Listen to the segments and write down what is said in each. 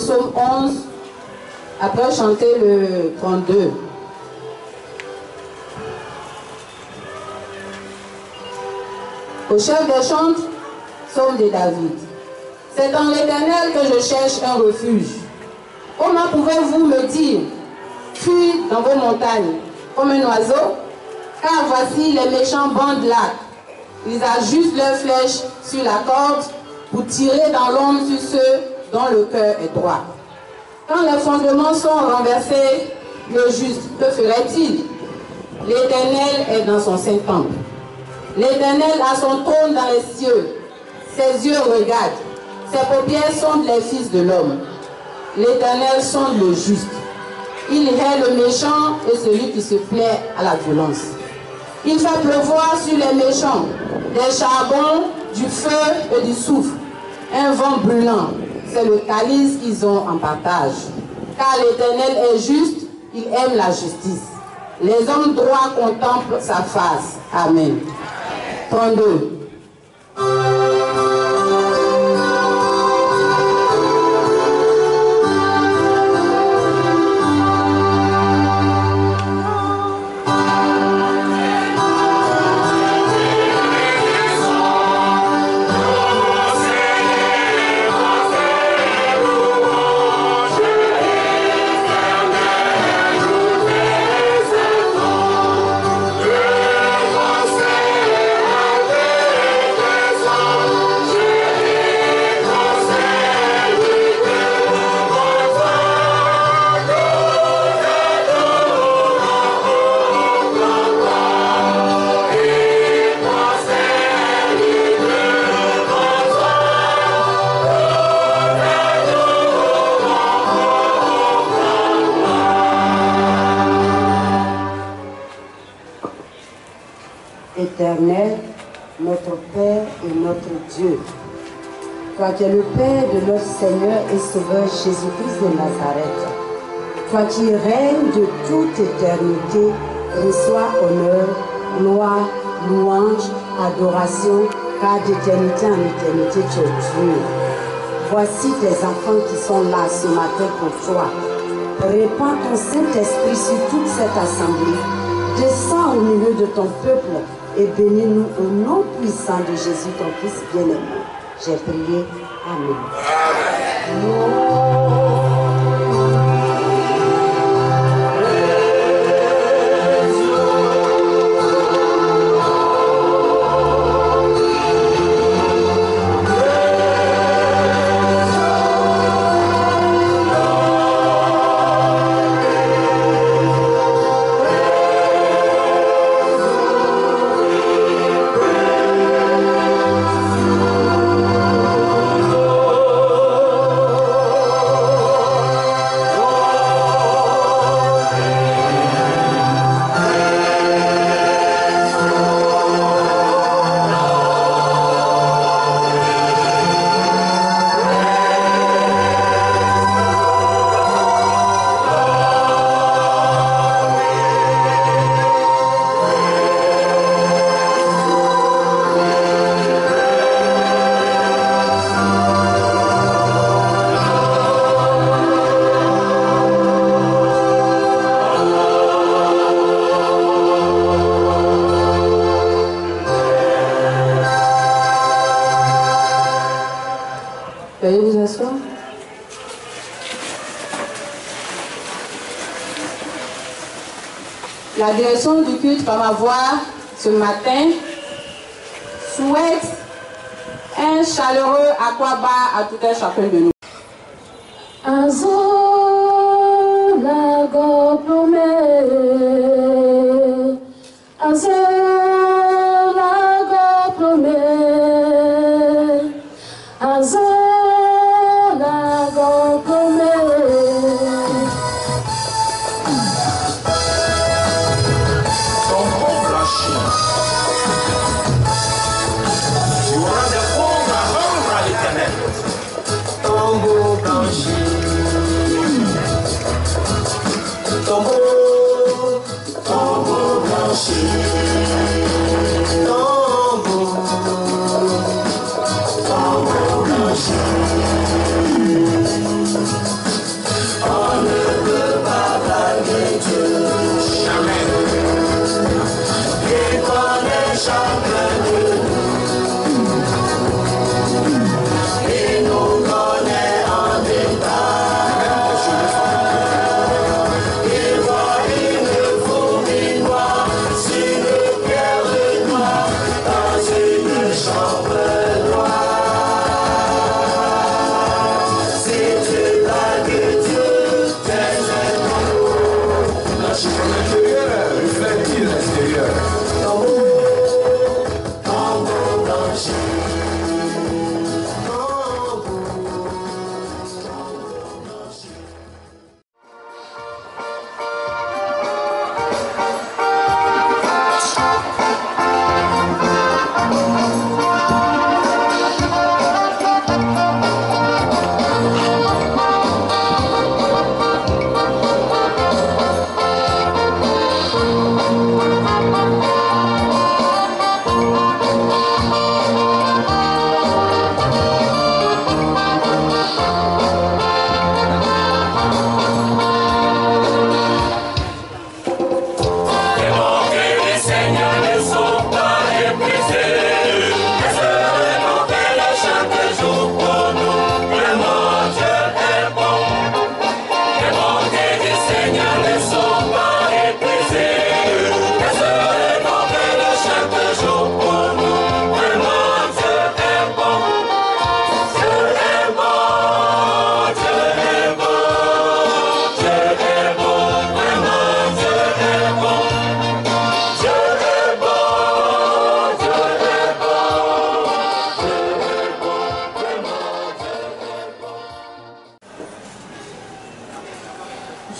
psaume 11, après chanter le 32. Au chef des chantres, psaume de David. C'est dans l'Éternel que je cherche un refuge. Comment pouvez-vous me dire, fuis dans vos montagnes comme un oiseau? Car voici les méchants bandent l'arc. Ils ajustent leurs flèches sur la corde pour tirer dans l'ombre sur ceux dont le cœur est droit. Quand les fondements sont renversés, le juste, que ferait-il? L'Éternel est dans son saint temple. L'Éternel a son trône dans les cieux. Ses yeux regardent. Ses paupières sondent les fils de l'homme. L'Éternel sonde le juste. Il hait le méchant et celui qui se plaît à la violence. Il fait pleuvoir sur les méchants des charbons, du feu et du soufre. Un vent brûlant, c'est le calice qu'ils ont en partage. Car l'Éternel est juste, il aime la justice. Les hommes droits contemplent sa face. Amen. 32. Éternel, notre Père et notre Dieu, toi qui es le Père de notre Seigneur et Sauveur Jésus-Christ de Nazareth, toi qui règnes de toute éternité, reçois honneur, gloire, louange, adoration, car d'éternité en éternité tu es Dieu. Voici tes enfants qui sont là ce matin pour toi. Répands ton Saint-Esprit sur toute cette assemblée. Descends au milieu de ton peuple et bénis-nous au nom puissant de Jésus, ton Fils bien-aimé. J'ai prié. Amen. Veuillez vous asseoir. La direction du culte va m'avoir ce matin souhaite un chaleureux aquabar à tout un chacun de nous. Oh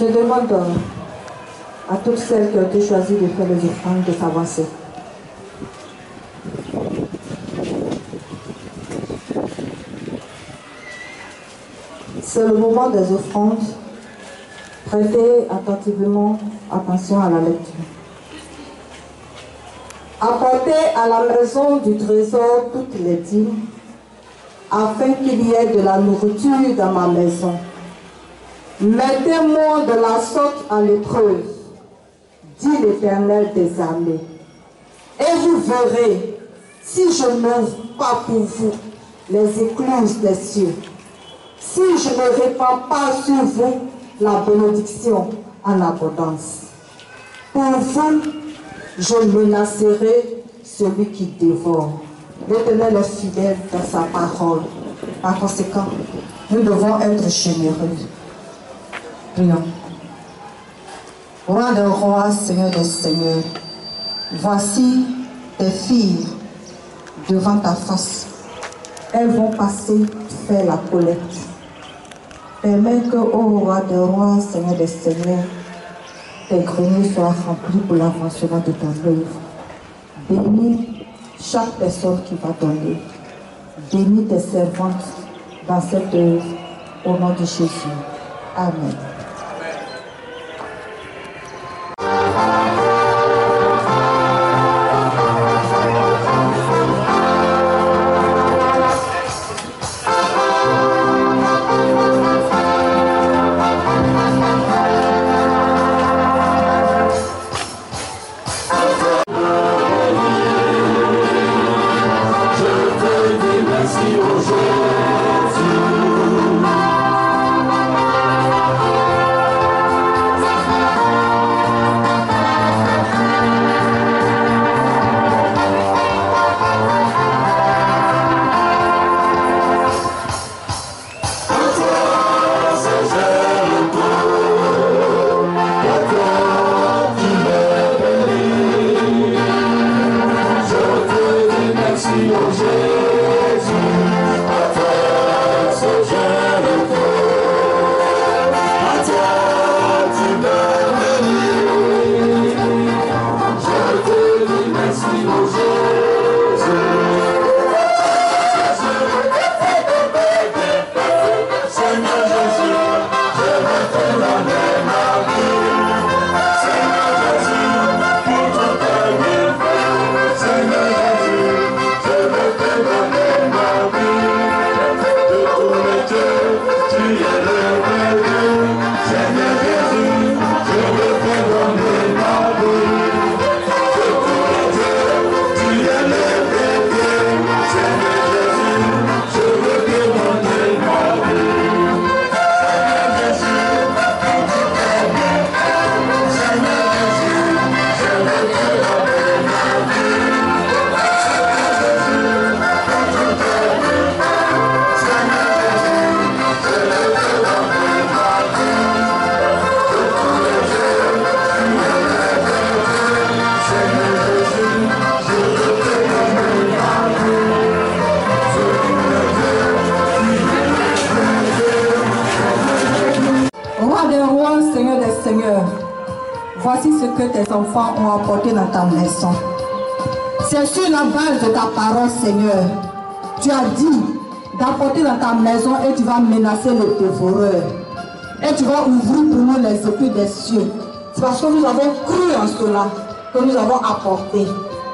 Je demande à toutes celles qui ont été choisies de faire les offrandes de s'avancer. C'est le moment des offrandes. Prêtez attentivement attention à la lecture. Apportez à la maison du trésor toutes les dîmes, afin qu'il y ait de la nourriture dans ma maison. Mettez-moi de la sorte à l'épreuve, dit l'Éternel des armées. Et vous verrez, si je n'ouvre pas pour vous les écluses des cieux, si je ne répands pas sur vous la bénédiction en abondance. Pour vous, je menacerai celui qui dévore. L'Éternel est fidèle dans sa parole. Par conséquent, nous devons être généreux. Prions. Roi des rois, Seigneur des seigneurs, voici tes filles devant ta face. Elles vont passer faire la collecte. Permets que, ô roi des rois, Seigneur des seigneurs, tes greniers soient remplis pour l'avancement de ton œuvre. Bénis chaque personne qui va donner. Bénis tes servantes dans cette œuvre, au nom de Jésus. Amen. Voici ce que tes enfants ont apporté dans ta maison. C'est sur la base de ta parole, Seigneur. Tu as dit d'apporter dans ta maison et tu vas menacer le dévoreur. Et tu vas ouvrir pour nous les écluses des cieux. C'est parce que nous avons cru en cela que nous avons apporté.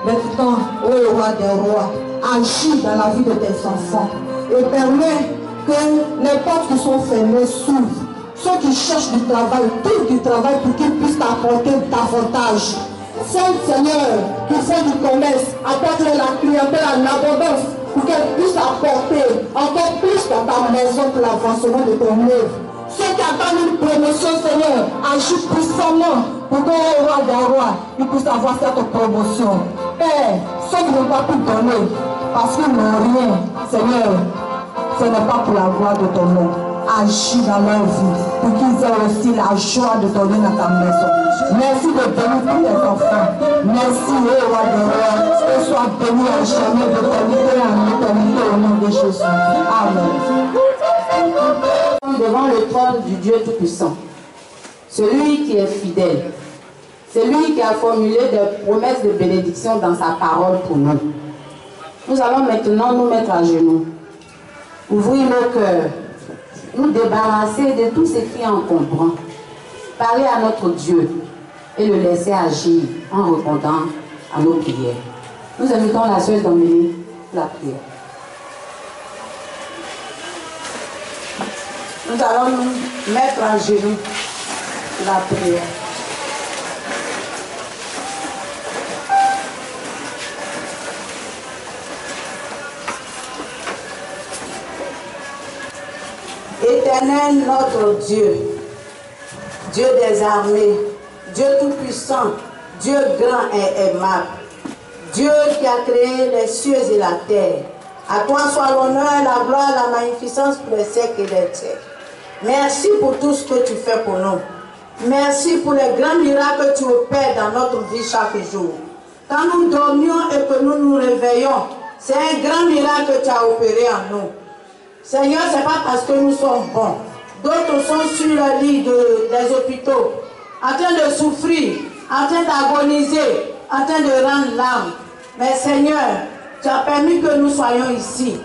Maintenant, ô roi des rois, agis dans la vie de tes enfants et permets que les portes qui sont fermées s'ouvrent. Ceux qui cherchent du travail, trouvent du travail pour qu'ils puissent t'apporter davantage. Seigneur, qui font du commerce, apporte la clientèle en abondance pour qu'elle puisse apporter encore plus dans ta maison pour l'avancement de ton œuvre. Ceux qui attendent une promotion, Seigneur, agis puissamment pour que le roi des rois puisse avoir cette promotion. Père, ceux qui n'ont pas pu donner parce qu'ils n'ont rien, Seigneur, ce n'est pas pour la gloire de ton nom. Agis dans leur vie pour qu'ils aient aussi la joie de donner dans ta maison. Merci de bénir tous tes enfants. Merci, ô roi des rois, que sois béni à jamais d'éternité en éternité au nom de Jésus. Amen. Devant le trône du Dieu Tout-Puissant. celui qui est fidèle, celui qui a formulé des promesses de bénédiction dans sa parole pour nous. Nous allons maintenant nous mettre à genoux, ouvrir nos cœurs, nous débarrasser de tout ce qui est encombrant, parler à notre Dieu et le laisser agir en répondant à nos prières. Nous invitons la sœur Dominique pour la prière. Nous allons nous mettre à genoux pour la prière. Éternel notre Dieu, Dieu des armées, Dieu tout-puissant, Dieu grand et aimable, Dieu qui a créé les cieux et la terre. À toi soit l'honneur, la gloire, la magnificence pour les siècles et les siècles. Merci pour tout ce que tu fais pour nous. Merci pour les grands miracles que tu opères dans notre vie chaque jour. Quand nous dormions et que nous nous réveillons, c'est un grand miracle que tu as opéré en nous. Seigneur, ce n'est pas parce que nous sommes bons. D'autres sont sur le lit des hôpitaux, en train de souffrir, en train d'agoniser, en train de rendre l'âme. Mais Seigneur, tu as permis que nous soyons ici,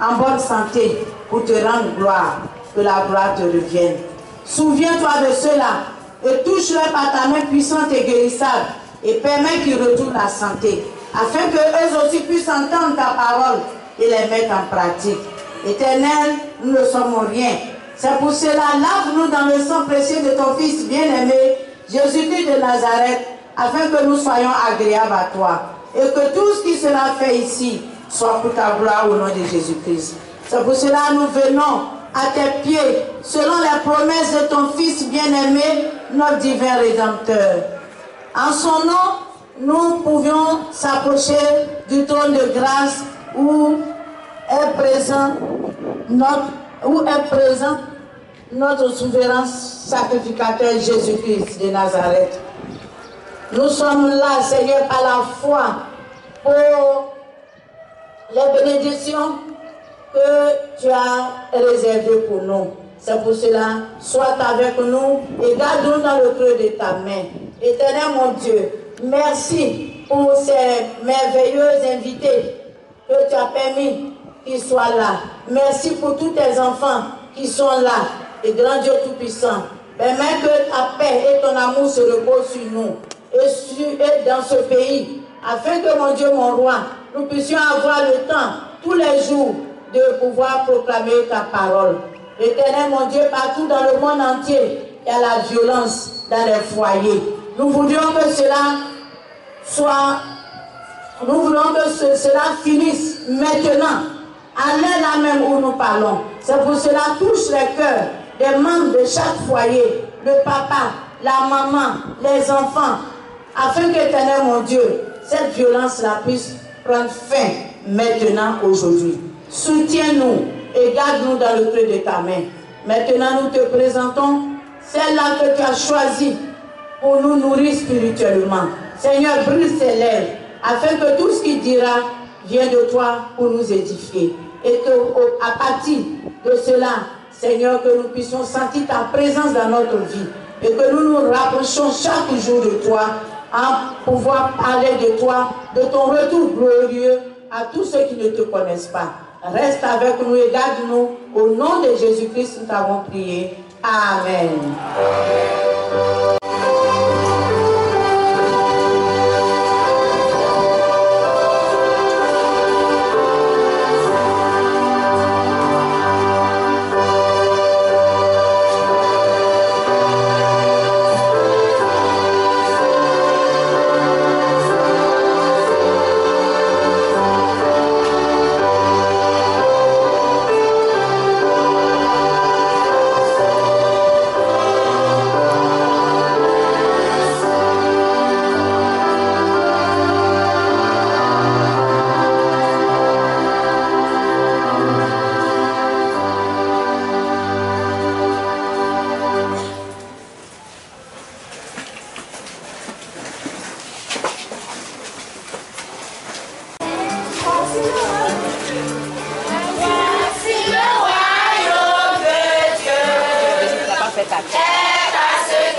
en bonne santé, pour te rendre gloire, que la gloire te revienne. Souviens-toi de cela et touche-les par ta main puissante et guérissable et permets qu'ils retournent la santé, afin qu'eux aussi puissent entendre ta parole et les mettre en pratique. Éternel, nous ne sommes rien. C'est pour cela, lave-nous dans le sang précieux de ton Fils bien-aimé, Jésus-Christ de Nazareth, afin que nous soyons agréables à toi. Et que tout ce qui sera fait ici soit pour ta gloire au nom de Jésus-Christ. C'est pour cela que nous venons à tes pieds, selon les promesses de ton Fils bien-aimé, notre divin Rédempteur. En son nom, nous pouvions s'approcher du trône de grâce où est présent notre souverain sacrificateur Jésus-Christ de Nazareth. Nous sommes là, Seigneur, par la foi pour les bénédictions que tu as réservées pour nous. C'est pour cela, sois avec nous et garde-nous dans le creux de ta main. Éternel mon Dieu, merci pour ces merveilleux invités que tu as permis qu'ils soient là. Merci pour tous tes enfants qui sont là. Et grand Dieu Tout-Puissant, permets que ta paix et ton amour se reposent sur nous et dans ce pays, afin que mon Dieu, mon roi, nous puissions avoir le temps, tous les jours, de pouvoir proclamer ta parole. Éternel, mon Dieu, partout dans le monde entier, il y a la violence dans les foyers. Nous voudrions que cela cela finisse maintenant, à l'heure même où nous parlons. C'est pour cela touche les cœurs des membres de chaque foyer, le papa, la maman, les enfants, afin qu'Éternel, mon Dieu, cette violence-là puisse prendre fin maintenant, aujourd'hui. Soutiens-nous et garde-nous dans le creux de ta main. Maintenant, nous te présentons celle-là que tu as choisie pour nous nourrir spirituellement. Seigneur, brise ses lèvres, afin que tout ce qu'il dira vienne de toi pour nous édifier. Et qu'à partir de cela, Seigneur, que nous puissions sentir ta présence dans notre vie. Et que nous nous rapprochons chaque jour de toi, en pouvoir parler de toi, de ton retour glorieux à tous ceux qui ne te connaissent pas. Reste avec nous et garde-nous. Au nom de Jésus-Christ, nous t'avons prié. Amen. Est à ceux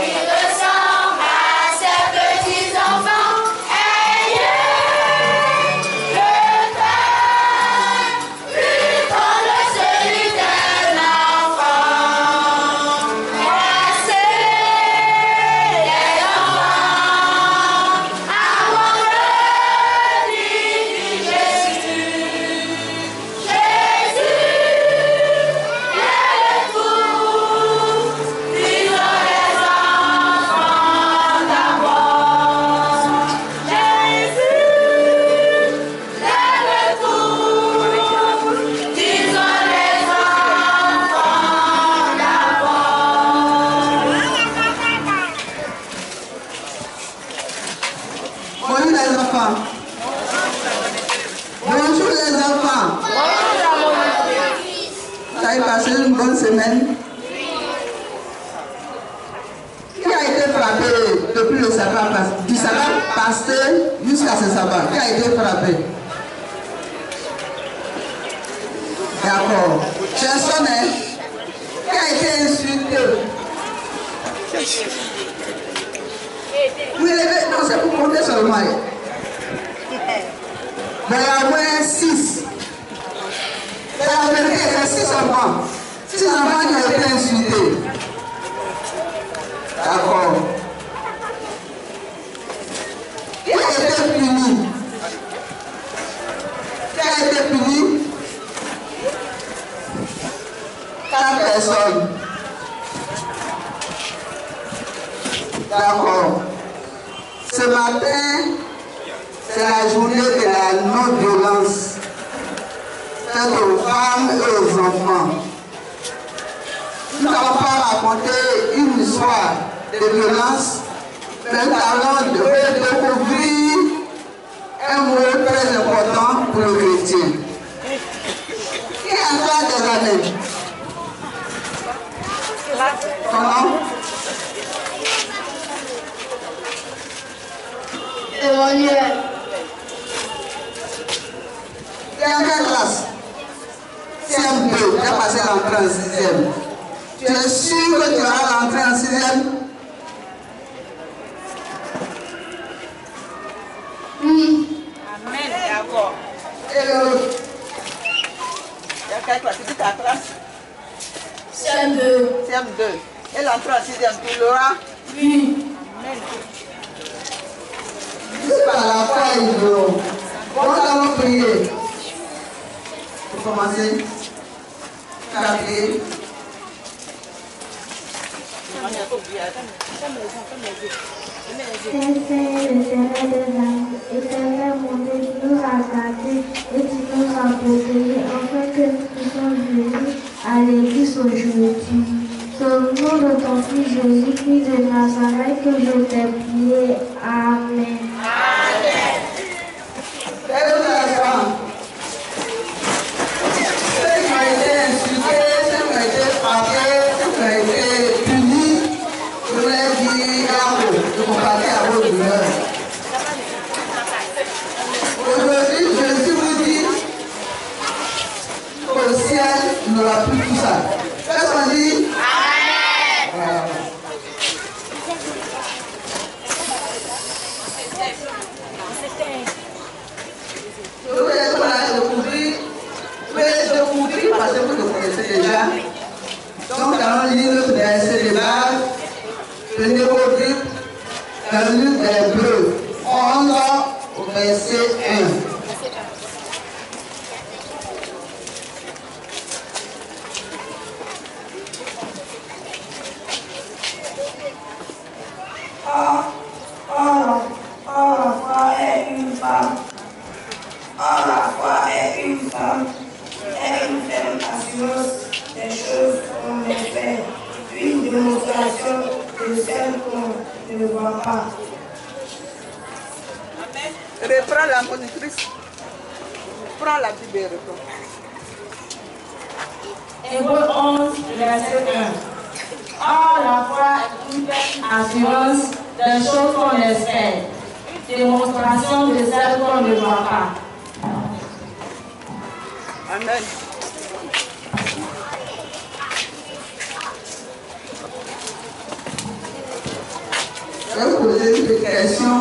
Je vais poser une question.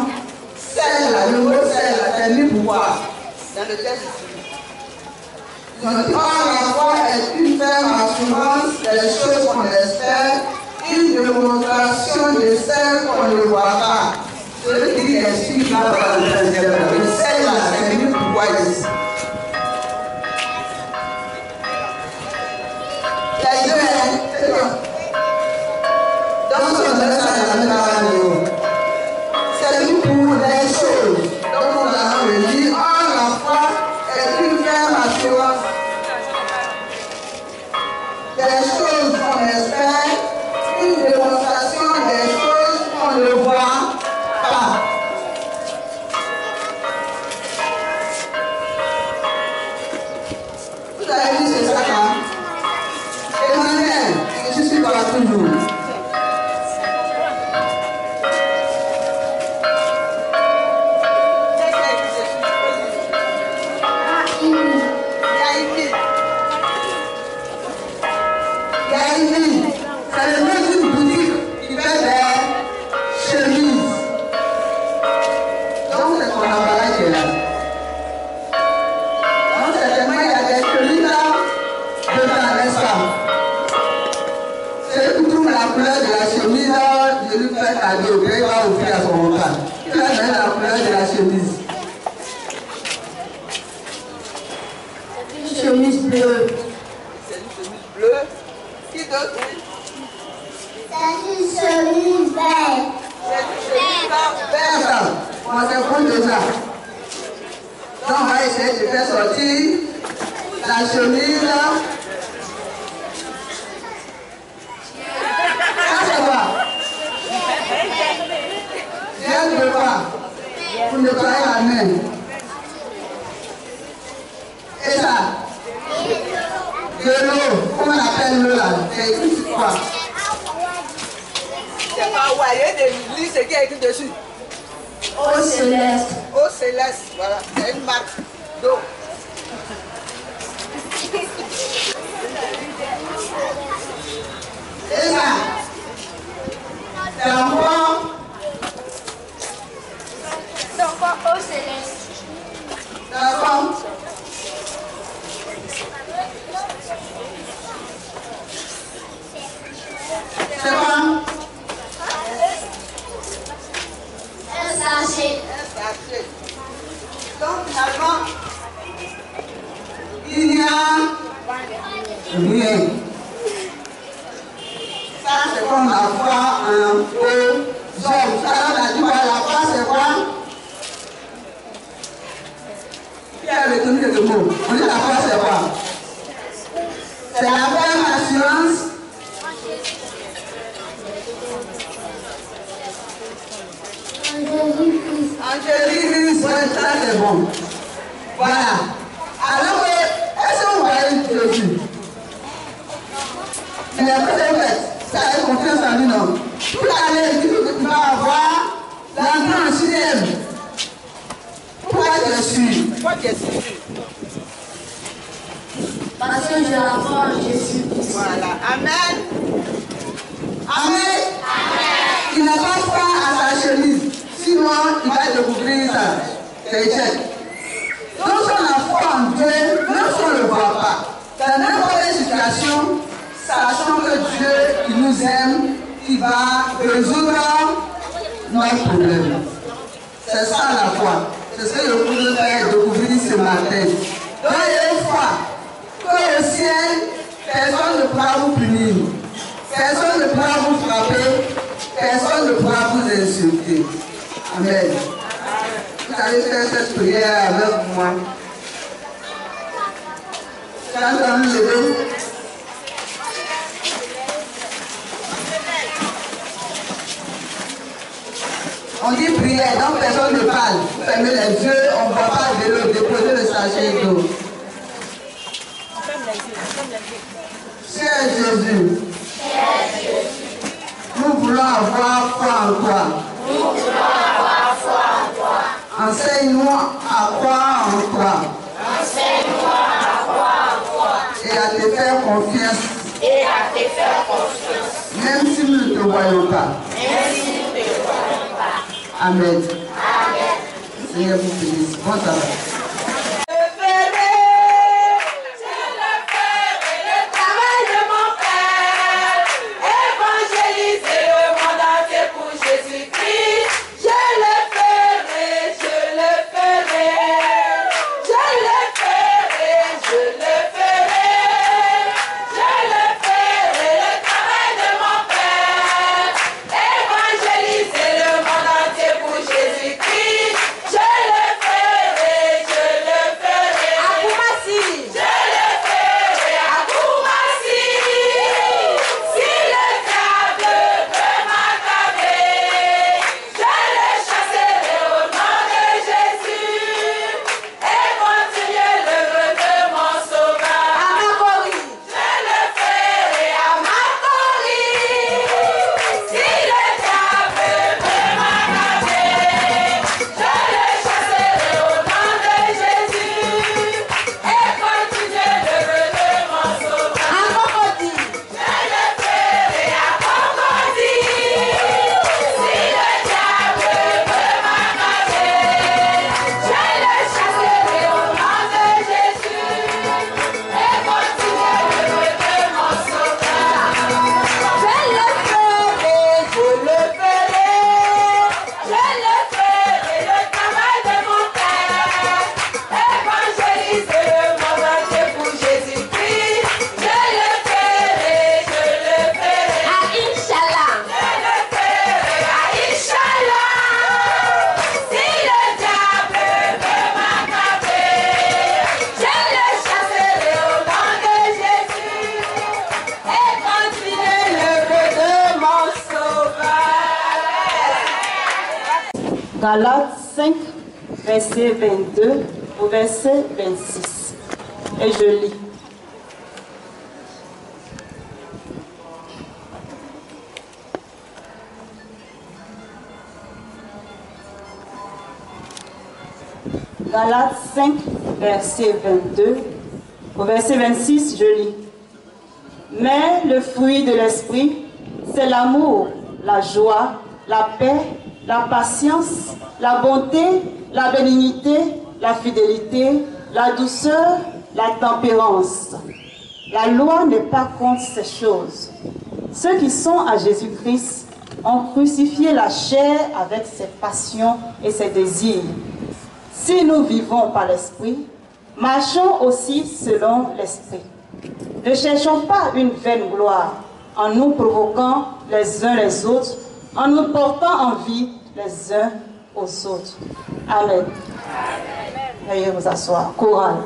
Celle-là, le mot celle-là, c'est mis pourquoi? Dans le texte. Or, la foi est une ferme assurance des choses qu'on espère, une démonstration de celles qu'on ne voit pas. Celui qui explique là dans le texte, celle-là, c'est mis pourquoi ici. Les deux, c'est bon. Dans son message, c'est mis pour les choses. Donc, on a dit, or, la foi est une ferme assurance des choses qu'on espère, une démonstration des choses qu'on ne voit pas. Vous avez vu, c'est ça, hein? Emmanuel, je suis pas toujours. C'est le nom d'une boutique qui fait des chemises. Donc c'est son emballage qui est là. Donc certainement il y a des chemises là dedans, n'est-ce pas? C'est pour trouver la couleur de la chemise, je lui fais cadeau, il va offrir à son repas. Il va donner la couleur de la chemise. Une chemise bleue. C'est une chemise bleue. Qui d'autre? C'est une chemise verte. C'est une chemise verte. On va se prendre de ça. Donc on va essayer de faire sortir la chemise. Ça c'est quoi? Gel de quoi? Pour nettoyer la main. Et ça? De l'eau. Comment on appelle l'eau là? C'est écrit quoi? C'est pas ouais, il lit ce qui est écrit dessus. Eau céleste. Eau céleste, voilà, c'est une marque d'eau. Et ça? C'est encore? C'est encore eau céleste. D'accord. C'est quoi? Un sachet. Un sachet. Donc finalement, il n'y a rien. Ça c'est comme la foi en eau jaune. Ça on a dit quoi? La foi c'est quoi? Qui a retenu quelques mots? On dit la foi c'est quoi? C'est la ferme assurance. Angélique, ça c'est bon. Voilà. Alors, est-ce que vous voyez Jésus? Il est peut-être ça a confiance en lui, non? Tout à l'heure, il dit que tu vas avoir l'entrée en sixième. Pourquoi tu es sûr? Pourquoi tu es sûr? Parce que je la vois en Jésus. Voilà. Amen. Amen. Il n'a pas foi à sa chemise. Sinon, il va découvrir ça. C'est échec. Donc, si on a foi en Dieu, même si on ne le voit pas, dans n'importe quelle situation, sachant que Dieu, il nous aime, il va résoudre nos problèmes. C'est ça la foi. C'est ce que je voulais faire découvrir ce matin. Donc, il y a une foi que au ciel, personne ne pourra vous punir. Personne ne pourra vous frapper. Personne ne pourra vous insulter. Amen. Vous allez faire cette prière avec moi. Quand on nous lever, on dit prière, donc personne ne parle. Vous fermez les yeux, on ne voit pas de l'eau, déposez le sachet d'eau. Cher Jésus, nous voulons avoir foi en toi. Enseigne-nous à croire en toi. Et à te faire confiance. Même si nous ne te voyons pas. Amen. Seigneur vous bénisse. Bon travail. Galates 5, verset 22 au verset 26. Et je lis. Galates 5, verset 22 au verset 26, je lis. Mais le fruit de l'esprit, c'est l'amour, la joie, la paix, la patience, la bonté, la bénignité, la fidélité, la douceur, la tempérance. La loi n'est pas contre ces choses. Ceux qui sont à Jésus-Christ ont crucifié la chair avec ses passions et ses désirs. Si nous vivons par l'esprit, marchons aussi selon l'esprit. Ne cherchons pas une vaine gloire en nous provoquant les uns les autres, en nous portant envie les uns aux autres. Amen. Veuillez vous asseoir. Chorale.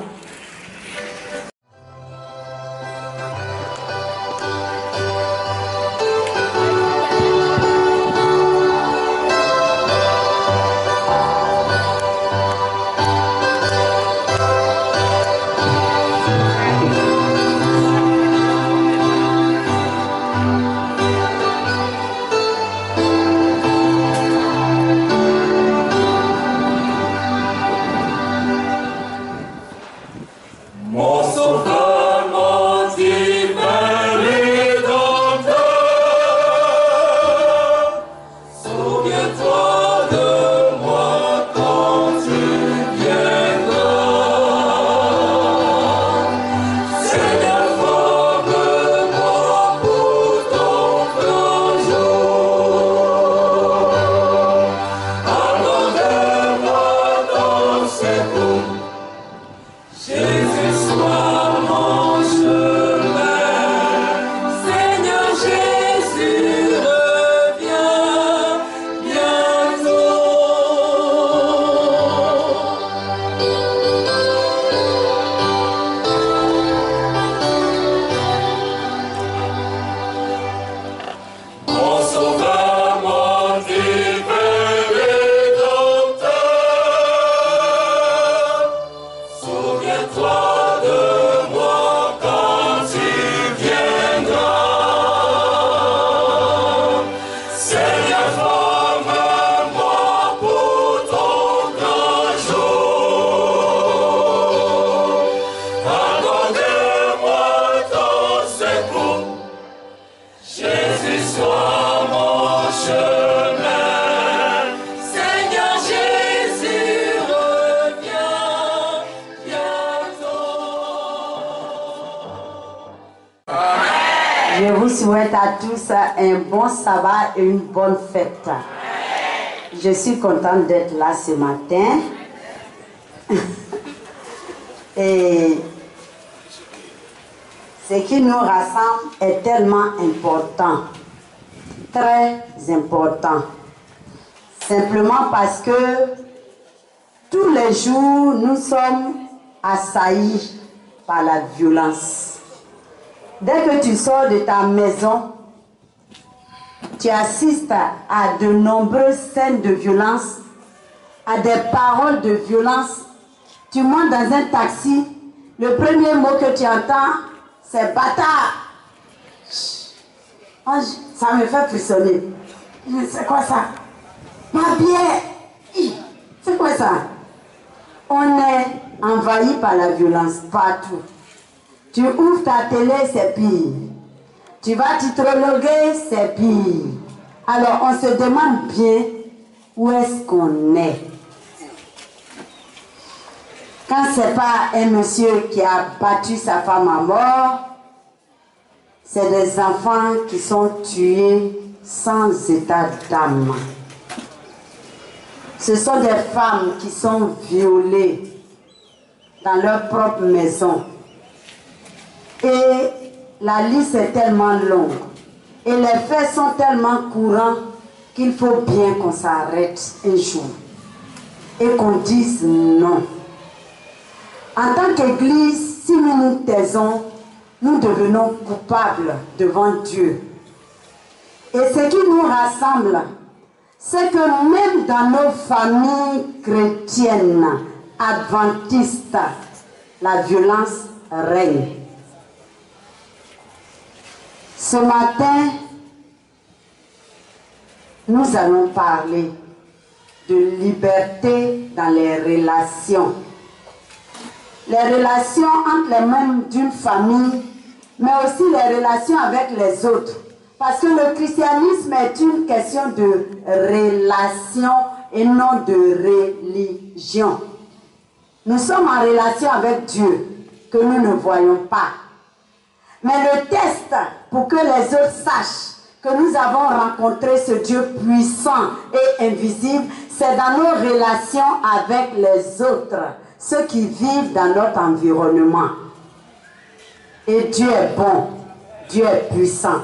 souhaite à tous un bon sabbat et une bonne fête. Je suis contente d'être là ce matin. Et ce qui nous rassemble est tellement important, très important. Simplement parce que tous les jours, nous sommes assaillis par la violence. Dès que tu sors de ta maison, tu assistes à de nombreuses scènes de violence, à des paroles de violence. Tu montes dans un taxi, le premier mot que tu entends, c'est bâtard. Ça me fait frissonner. C'est quoi ça? Ma bière. C'est quoi ça? On est envahi par la violence partout. Tu ouvres ta télé, c'est pire. Tu vas titrologuer, c'est pire. Alors on se demande bien où est-ce qu'on est. Quand c'est pas un monsieur qui a battu sa femme à mort, c'est des enfants qui sont tués sans état d'âme. Ce sont des femmes qui sont violées dans leur propre maison. Et la liste est tellement longue. Et les faits sont tellement courants qu'il faut bien qu'on s'arrête un jour. Et qu'on dise non. En tant qu'Église, si nous nous taisons, nous devenons coupables devant Dieu. Et ce qui nous rassemble, c'est que même dans nos familles chrétiennes, adventistes, la violence règne. Ce matin, nous allons parler de liberté dans les relations. Les relations entre les membres d'une famille, mais aussi les relations avec les autres. Parce que le christianisme est une question de relation et non de religion. Nous sommes en relation avec Dieu, que nous ne voyons pas. Mais le test pour que les autres sachent que nous avons rencontré ce Dieu puissant et invisible, c'est dans nos relations avec les autres, ceux qui vivent dans notre environnement. Et Dieu est bon, Dieu est puissant.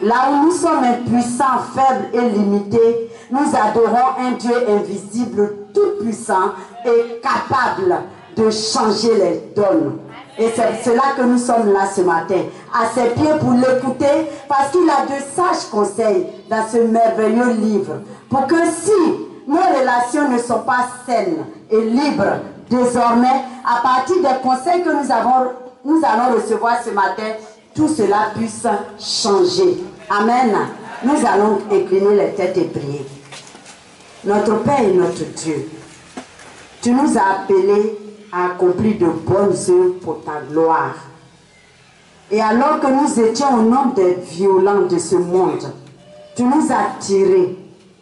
Là où nous sommes impuissants, faibles et limités, nous adorons un Dieu invisible, tout puissant et capable de changer les donnes. Et c'est cela que nous sommes là ce matin, à ses pieds pour l'écouter, parce qu'il a de sages conseils dans ce merveilleux livre. Pour que si nos relations ne sont pas saines et libres, désormais, à partir des conseils que nous allons recevoir ce matin, tout cela puisse changer. Amen. Nous allons incliner les têtes et prier. Notre Père et notre Dieu, tu nous as appelés à accomplir de bonnes œuvres pour ta gloire. Et alors que nous étions au nombre des violents de ce monde, tu nous as tirés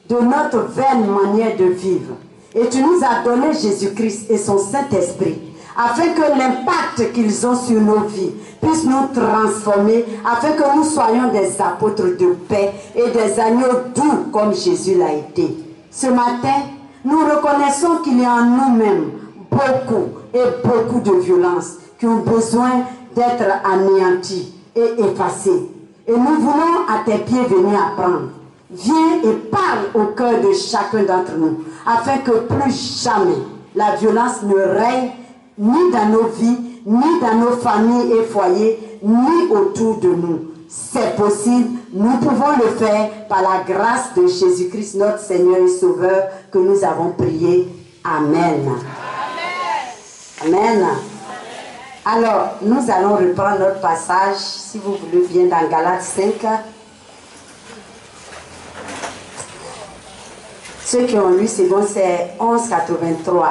de notre vaine manière de vivre. Et tu nous as donné Jésus-Christ et son Saint-Esprit, afin que l'impact qu'ils ont sur nos vies puisse nous transformer, afin que nous soyons des apôtres de paix et des agneaux doux comme Jésus l'a été. Ce matin, nous reconnaissons qu'il y a en nous-mêmes beaucoup de violences qui ont besoin d'être anéanties et effacées. Et nous voulons à tes pieds venir apprendre. Viens et parle au cœur de chacun d'entre nous, afin que plus jamais la violence ne règne ni dans nos vies, ni dans nos familles et foyers, ni autour de nous. C'est possible, nous pouvons le faire par la grâce de Jésus-Christ, notre Seigneur et Sauveur, que nous avons prié. Amen. Amen. Alors, nous allons reprendre notre passage, si vous voulez bien, dans Galates 5. Ceux qui ont lu, c'est bon, c'est 11,83.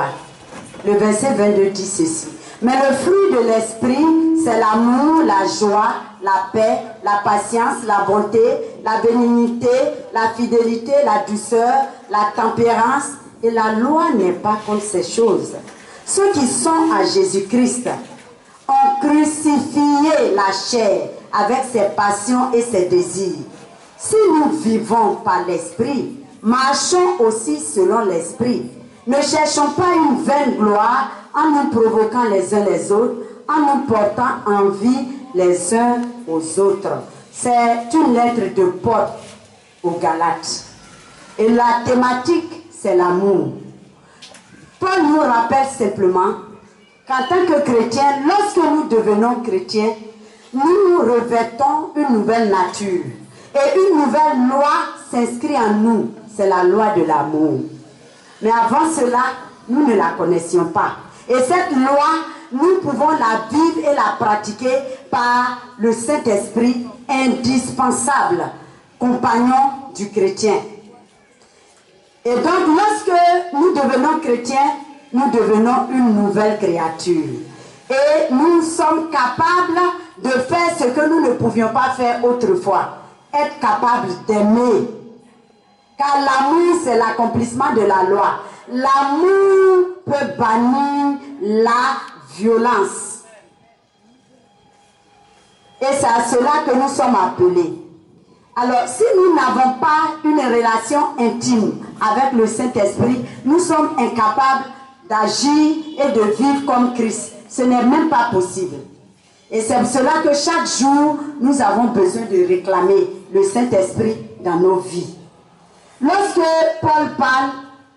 Le verset 22 dit ceci. Mais le fruit de l'esprit, c'est l'amour, la joie, la paix, la patience, la bonté, la bénignité, la fidélité, la douceur, la tempérance. Et la loi n'est pas contre ces choses. Ceux qui sont à Jésus-Christ ont crucifié la chair avec ses passions et ses désirs. Si nous vivons par l'esprit, marchons aussi selon l'esprit. Ne cherchons pas une vaine gloire en nous provoquant les uns les autres, en nous portant envie les uns aux autres. C'est une lettre de Paul aux Galates. Et la thématique, c'est l'amour. Paul nous rappelle simplement qu'en tant que chrétiens, lorsque nous devenons chrétiens, nous revêtons une nouvelle nature. Et une nouvelle loi s'inscrit en nous. C'est la loi de l'amour. Mais avant cela, nous ne la connaissions pas. Et cette loi, nous pouvons la vivre et la pratiquer par le Saint-Esprit, indispensable, compagnon du chrétien. Et donc, lorsque nous devenons chrétiens, nous devenons une nouvelle créature. Et nous sommes capables de faire ce que nous ne pouvions pas faire autrefois. Être capables d'aimer. Car l'amour, c'est l'accomplissement de la loi. L'amour peut bannir la violence. Et c'est à cela que nous sommes appelés. Alors, si nous n'avons pas une relation intime avec le Saint-Esprit, nous sommes incapables d'agir et de vivre comme Christ. Ce n'est même pas possible. Et c'est pour cela que chaque jour, nous avons besoin de réclamer le Saint-Esprit dans nos vies. Lorsque Paul parle,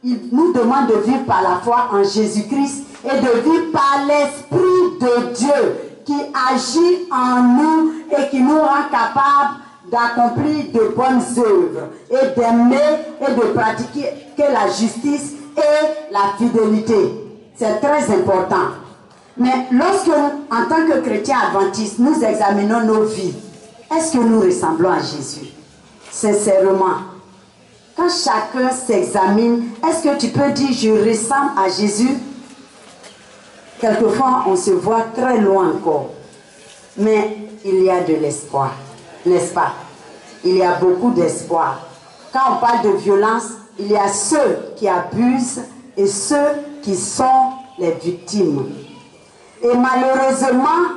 il nous demande de vivre par la foi en Jésus-Christ et de vivre par l'Esprit de Dieu qui agit en nous et qui nous rend capables d'accomplir de bonnes œuvres et d'aimer et de pratiquer la justice et la fidélité. C'est très important. Mais lorsque, en tant que chrétiens adventistes, nous examinons nos vies, est-ce que nous ressemblons à Jésus? Sincèrement, quand chacun s'examine, est-ce que tu peux dire je ressemble à Jésus? Quelquefois, on se voit très loin encore. Mais il y a de l'espoir, n'est-ce pas? Il y a beaucoup d'espoir. Quand on parle de violence, il y a ceux qui abusent et ceux qui sont les victimes. Et malheureusement,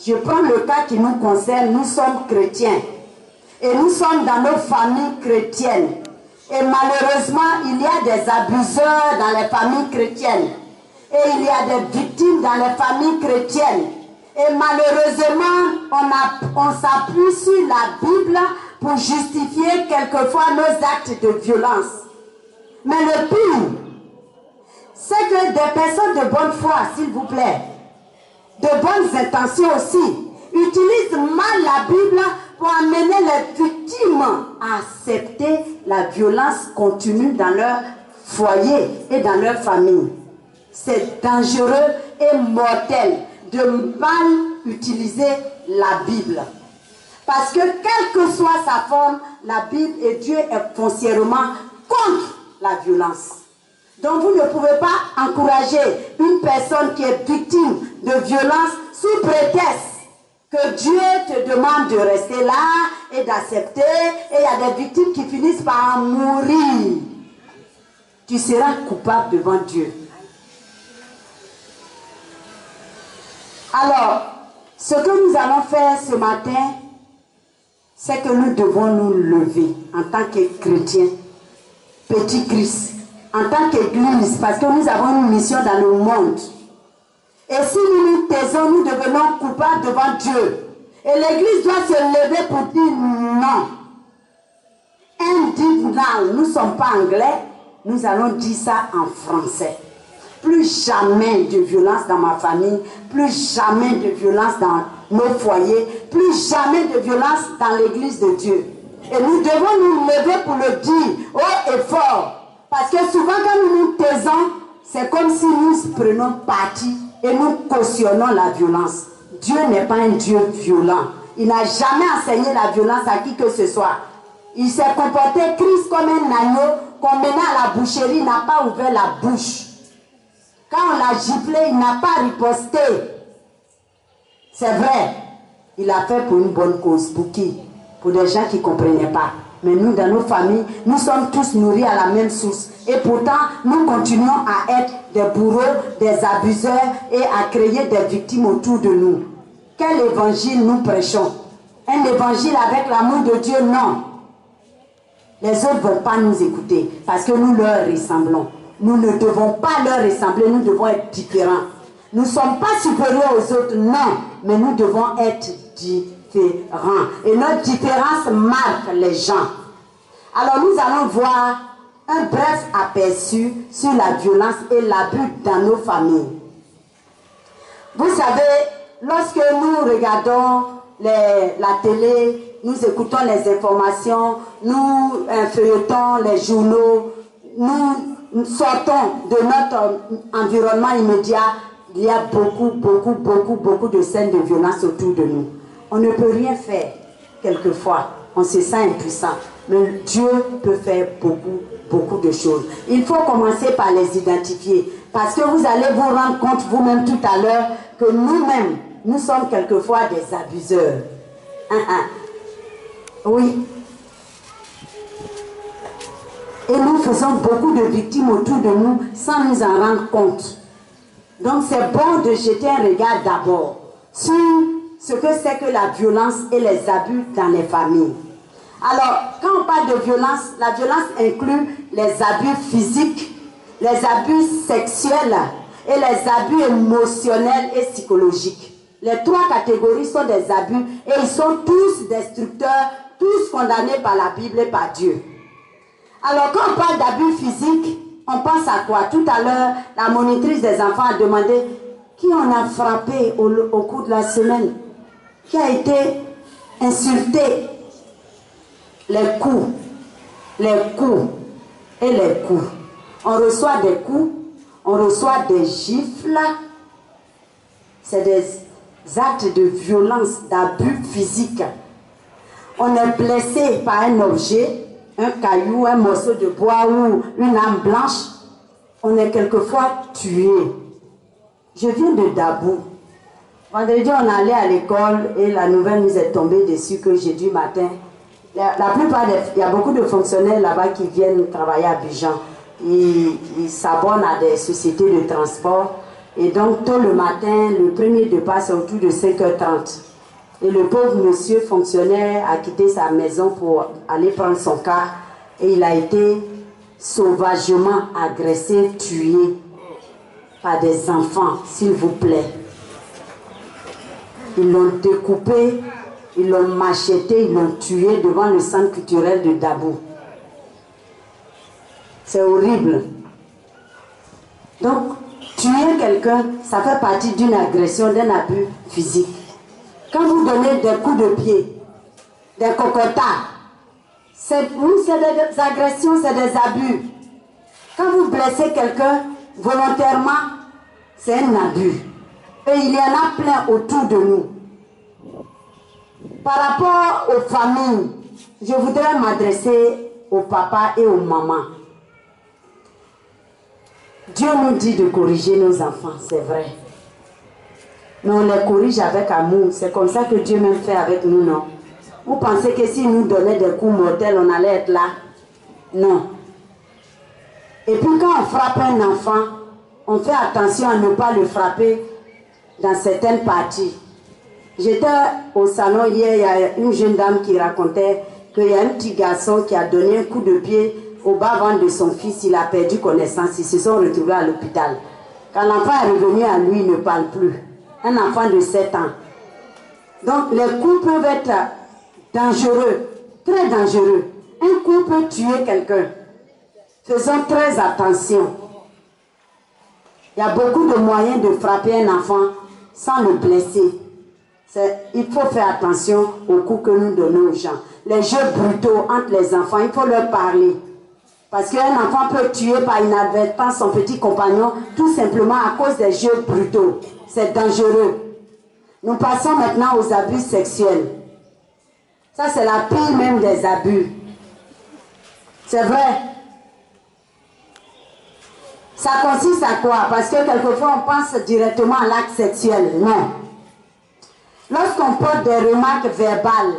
je prends le cas qui nous concerne, nous sommes chrétiens. Et nous sommes dans nos familles chrétiennes. Et malheureusement, il y a des abuseurs dans les familles chrétiennes. Et il y a des victimes dans les familles chrétiennes. Et malheureusement, on s'appuie sur la Bible pour justifier quelquefois nos actes de violence. Mais le pire, c'est que des personnes de bonne foi, s'il vous plaît, de bonnes intentions aussi, utilisent mal la Bible pour amener les victimes à accepter la violence continue dans leur foyer et dans leur famille. C'est dangereux et mortel de mal utiliser la Bible. Parce que quelle que soit sa forme, la Bible et Dieu est foncièrement contre la violence. Donc vous ne pouvez pas encourager une personne qui est victime de violence sous prétexte que Dieu te demande de rester là et d'accepter. Et il y a des victimes qui finissent par mourir. Tu seras coupable devant Dieu. Alors, ce que nous allons faire ce matin, c'est que nous devons nous lever en tant que chrétiens, petit Christ, en tant qu'Église, parce que nous avons une mission dans le monde. Et si nous nous taisons, nous devenons coupables devant Dieu. Et l'Église doit se lever pour dire non. Indignant, nous ne sommes pas anglais, nous allons dire ça en français. Plus jamais de violence dans ma famille, plus jamais de violence dans nos foyers, plus jamais de violence dans l'Église de Dieu. Et nous devons nous lever pour le dire haut et fort. Parce que souvent quand nous nous taisons, c'est comme si nous prenons parti et nous cautionnons la violence. Dieu n'est pas un Dieu violent. Il n'a jamais enseigné la violence à qui que ce soit. Il s'est comporté Christ comme un agneau qu'on menait à la boucherie, il n'a pas ouvert la bouche. Quand on l'a giflé, il n'a pas riposté. C'est vrai, il a fait pour une bonne cause. Pour qui? Pour des gens qui ne comprenaient pas. Mais nous, dans nos familles, nous sommes tous nourris à la même source. Et pourtant, nous continuons à être des bourreaux, des abuseurs et à créer des victimes autour de nous. Quel évangile nous prêchons? un évangile avec l'amour de Dieu, non. Les autres ne vont pas nous écouter parce que nous leur ressemblons. Nous ne devons pas leur ressembler, nous devons être différents. Nous ne sommes pas supérieurs aux autres, non, mais nous devons être différents. Et notre différence marque les gens. Alors nous allons voir un bref aperçu sur la violence et l'abus dans nos familles. Vous savez, lorsque nous regardons la télé, nous écoutons les informations, nous feuilletons les journaux, nous sortons de notre environnement immédiat, il y a beaucoup de scènes de violence autour de nous. On ne peut rien faire, quelquefois, on se sent impuissant, mais Dieu peut faire beaucoup de choses. Il faut commencer par les identifier, parce que vous allez vous rendre compte vous-même tout à l'heure que nous-mêmes, nous sommes quelquefois des abuseurs. Oui. Et nous faisons beaucoup de victimes autour de nous sans nous en rendre compte. Donc c'est bon de jeter un regard d'abord sur ce que c'est que la violence et les abus dans les familles. Alors, quand on parle de violence, la violence inclut les abus physiques, les abus sexuels et les abus émotionnels et psychologiques. Les trois catégories sont des abus et ils sont tous destructeurs, tous condamnés par la Bible et par Dieu. Alors, quand on parle d'abus physiques, on pense à quoi? Tout à l'heure, la monitrice des enfants a demandé qui on a frappé au cours de la semaine, qui a été insulté. Les coups et les coups. On reçoit des coups, on reçoit des gifles. C'est des actes de violence, d'abus physique. On est blessé par un objet, un caillou, un morceau de bois ou une âme blanche. On est quelquefois tué. Je viens de Dabou. Vendredi, on allait à l'école et la nouvelle nous est tombée dessus que jeudi matin, la plupart il y a beaucoup de fonctionnaires là-bas qui viennent travailler à Abidjan. Ils s'abonnent à des sociétés de transport. Et donc, tôt le matin, le premier départ, c'est autour de 5h30. Et le pauvre monsieur fonctionnaire a quitté sa maison pour aller prendre son car. Et il a été sauvagement agressé, tué par des enfants, s'il vous plaît. Ils l'ont découpé, ils l'ont macheté, ils l'ont tué devant le centre culturel de Dabou. C'est horrible. Donc, tuer quelqu'un, ça fait partie d'une agression, d'un abus physique. Quand vous donnez des coups de pied, des cocotas, c'est des agressions, c'est des abus. Quand vous blessez quelqu'un volontairement, c'est un abus. Et il y en a plein autour de nous. Par rapport aux familles, je voudrais m'adresser aux papas et aux mamans. Dieu nous dit de corriger nos enfants, c'est vrai. Mais on les corrige avec amour. C'est comme ça que Dieu même fait avec nous, non? Vous pensez que s'il nous donnait des coups mortels, on allait être là? Non. Et puis quand on frappe un enfant, on fait attention à ne pas le frapper dans certaines parties. J'étais au salon hier, il y a une jeune dame qui racontait qu'il y a un petit garçon qui a donné un coup de pied au bas-ventre de son fils. Il a perdu connaissance, ils se sont retrouvés à l'hôpital. Quand l'enfant est revenu à lui, il ne parle plus. Un enfant de 7 ans. Donc les coups peuvent être dangereux, très dangereux. Un coup peut tuer quelqu'un. Faisons très attention. Il y a beaucoup de moyens de frapper un enfant sans le blesser. Il faut faire attention aux coups que nous donnons aux gens. Les jeux brutaux entre les enfants, il faut leur parler. Parce qu'un enfant peut tuer par inadvertance son petit compagnon tout simplement à cause des jeux brutaux. C'est dangereux. Nous passons maintenant aux abus sexuels. Ça, c'est la pire même des abus. C'est vrai. Ça consiste à quoi? Parce que quelquefois, on pense directement à l'acte sexuel. Non. Lorsqu'on porte des remarques verbales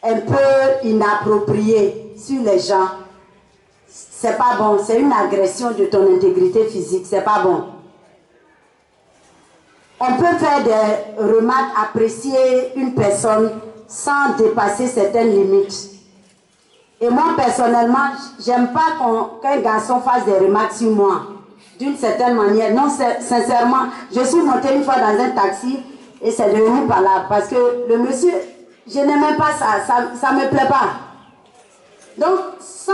un peu inappropriées sur les gens, c'est pas bon. C'est une agression de ton intégrité physique. C'est pas bon. on peut faire des remarques, apprécier une personne sans dépasser certaines limites. Et moi, personnellement, j'aime pas qu'un garçon fasse des remarques sur moi, d'une certaine manière. Non, sincèrement, je suis montée une fois dans un taxi et c'est devenu par là. Parce que le monsieur, je n'aime pas ça me plaît pas. Donc, sans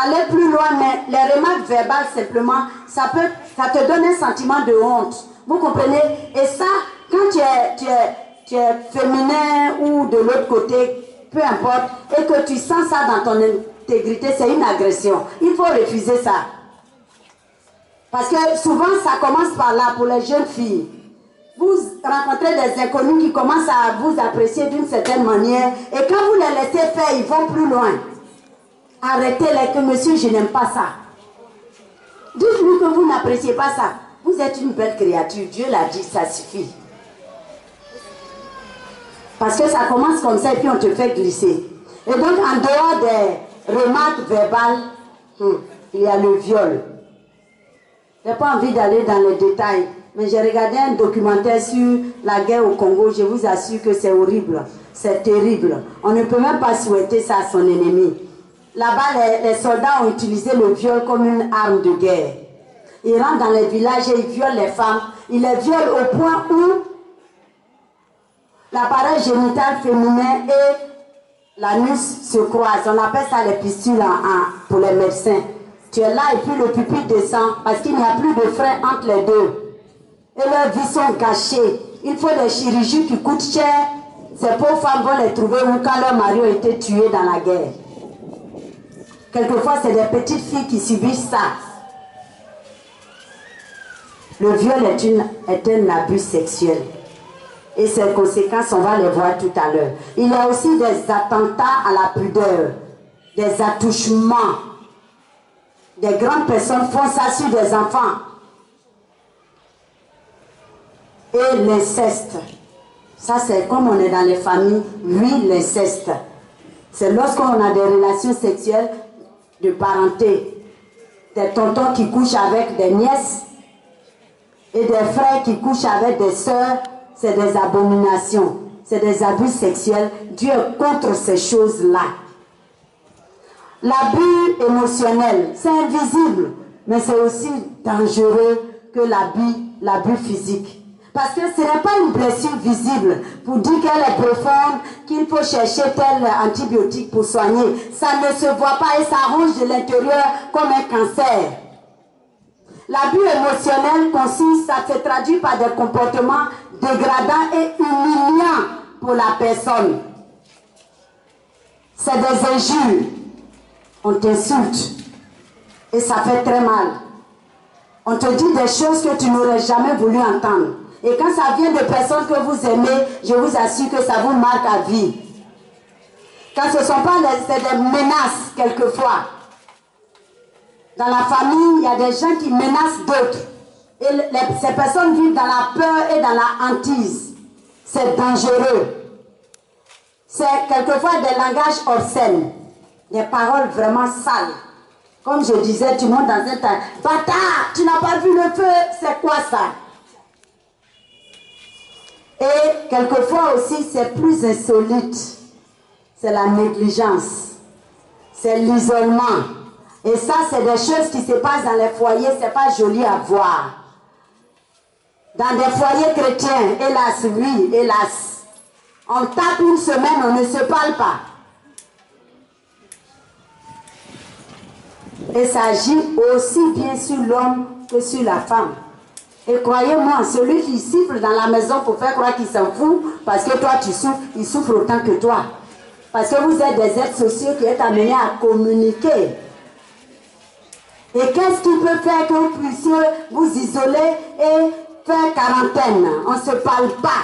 aller plus loin, mais les remarques verbales, simplement, ça te donne un sentiment de honte. Vous comprenez? Et ça, quand tu es féminin ou de l'autre côté, peu importe, et que tu sens ça dans ton intégrité, c'est une agression. Il faut refuser ça. Parce que souvent, ça commence par là pour les jeunes filles. Vous rencontrez des inconnus qui commencent à vous apprécier d'une certaine manière, et quand vous les laissez faire, ils vont plus loin. Arrêtez-les, que monsieur, je n'aime pas ça. Dites-lui que vous n'appréciez pas ça. Vous êtes une belle créature, Dieu l'a dit, ça suffit. Parce que ça commence comme ça et puis on te fait glisser. Et donc en dehors des remarques verbales, il y a le viol. Je n'ai pas envie d'aller dans les détails, mais j'ai regardé un documentaire sur la guerre au Congo, je vous assure que c'est horrible, c'est terrible. On ne peut même pas souhaiter ça à son ennemi. Là-bas, les soldats ont utilisé le viol comme une arme de guerre. Ils rentrent dans les villages et ils violent les femmes. Ils les violent au point où l'appareil génital féminin et l'anus se croisent. On appelle ça les pistules pour les médecins. Tu es là et puis le pupille descend parce qu'il n'y a plus de frein entre les deux. Et leurs vies sont gâchées. Il faut des chirurgies qui coûtent cher. Ces pauvres femmes vont les trouver où quand leurs maris ont été tués dans la guerre. Quelquefois, c'est des petites filles qui subissent ça. Le viol est un abus sexuel. Et ses conséquences, on va les voir tout à l'heure. Il y a aussi des attentats à la pudeur, des attouchements. Des grandes personnes font ça sur des enfants. Et l'inceste. Ça, c'est comme on est dans les familles. Oui, l'inceste. C'est lorsqu'on a des relations sexuelles de parenté. Des tontons qui couchent avec des nièces et des frères qui couchent avec des sœurs. C'est des abominations. C'est des abus sexuels. Dieu est contre ces choses-là. L'abus émotionnel, c'est invisible, mais c'est aussi dangereux que l'abus physique. Parce que ce n'est pas une blessure visible pour dire qu'elle est profonde, qu'il faut chercher tel antibiotique pour soigner. Ça ne se voit pas et ça ronge de l'intérieur comme un cancer. L'abus émotionnel ça se traduit par des comportements dégradants et humiliants pour la personne. C'est des injures. On t'insulte et ça fait très mal. On te dit des choses que tu n'aurais jamais voulu entendre. Et quand ça vient de personnes que vous aimez, je vous assure que ça vous marque à vie. Quand ce ne sont pas des menaces quelquefois. Dans la famille, il y a des gens qui menacent d'autres. Et ces personnes vivent dans la peur et dans la hantise. C'est dangereux. C'est quelquefois des langages obscènes. Des paroles vraiment sales. Comme je disais, tu montes dans un tas. Bâtard, tu n'as pas vu le feu, c'est quoi ça? Et quelquefois aussi, c'est plus insolite. C'est la négligence. C'est l'isolement. Et ça, c'est des choses qui se passent dans les foyers, c'est pas joli à voir. Dans des foyers chrétiens, hélas, oui, hélas. On tape une semaine, on ne se parle pas. Et ça agit aussi bien sur l'homme que sur la femme. Et croyez-moi, celui qui siffle dans la maison pour faire croire qu'il s'en fout, parce que toi tu souffres, il souffre autant que toi. Parce que vous êtes des êtres sociaux qui êtes amenés à communiquer. Et qu'est-ce qui peut faire que vous puissiez vous isoler et faire quarantaine? On ne se parle pas.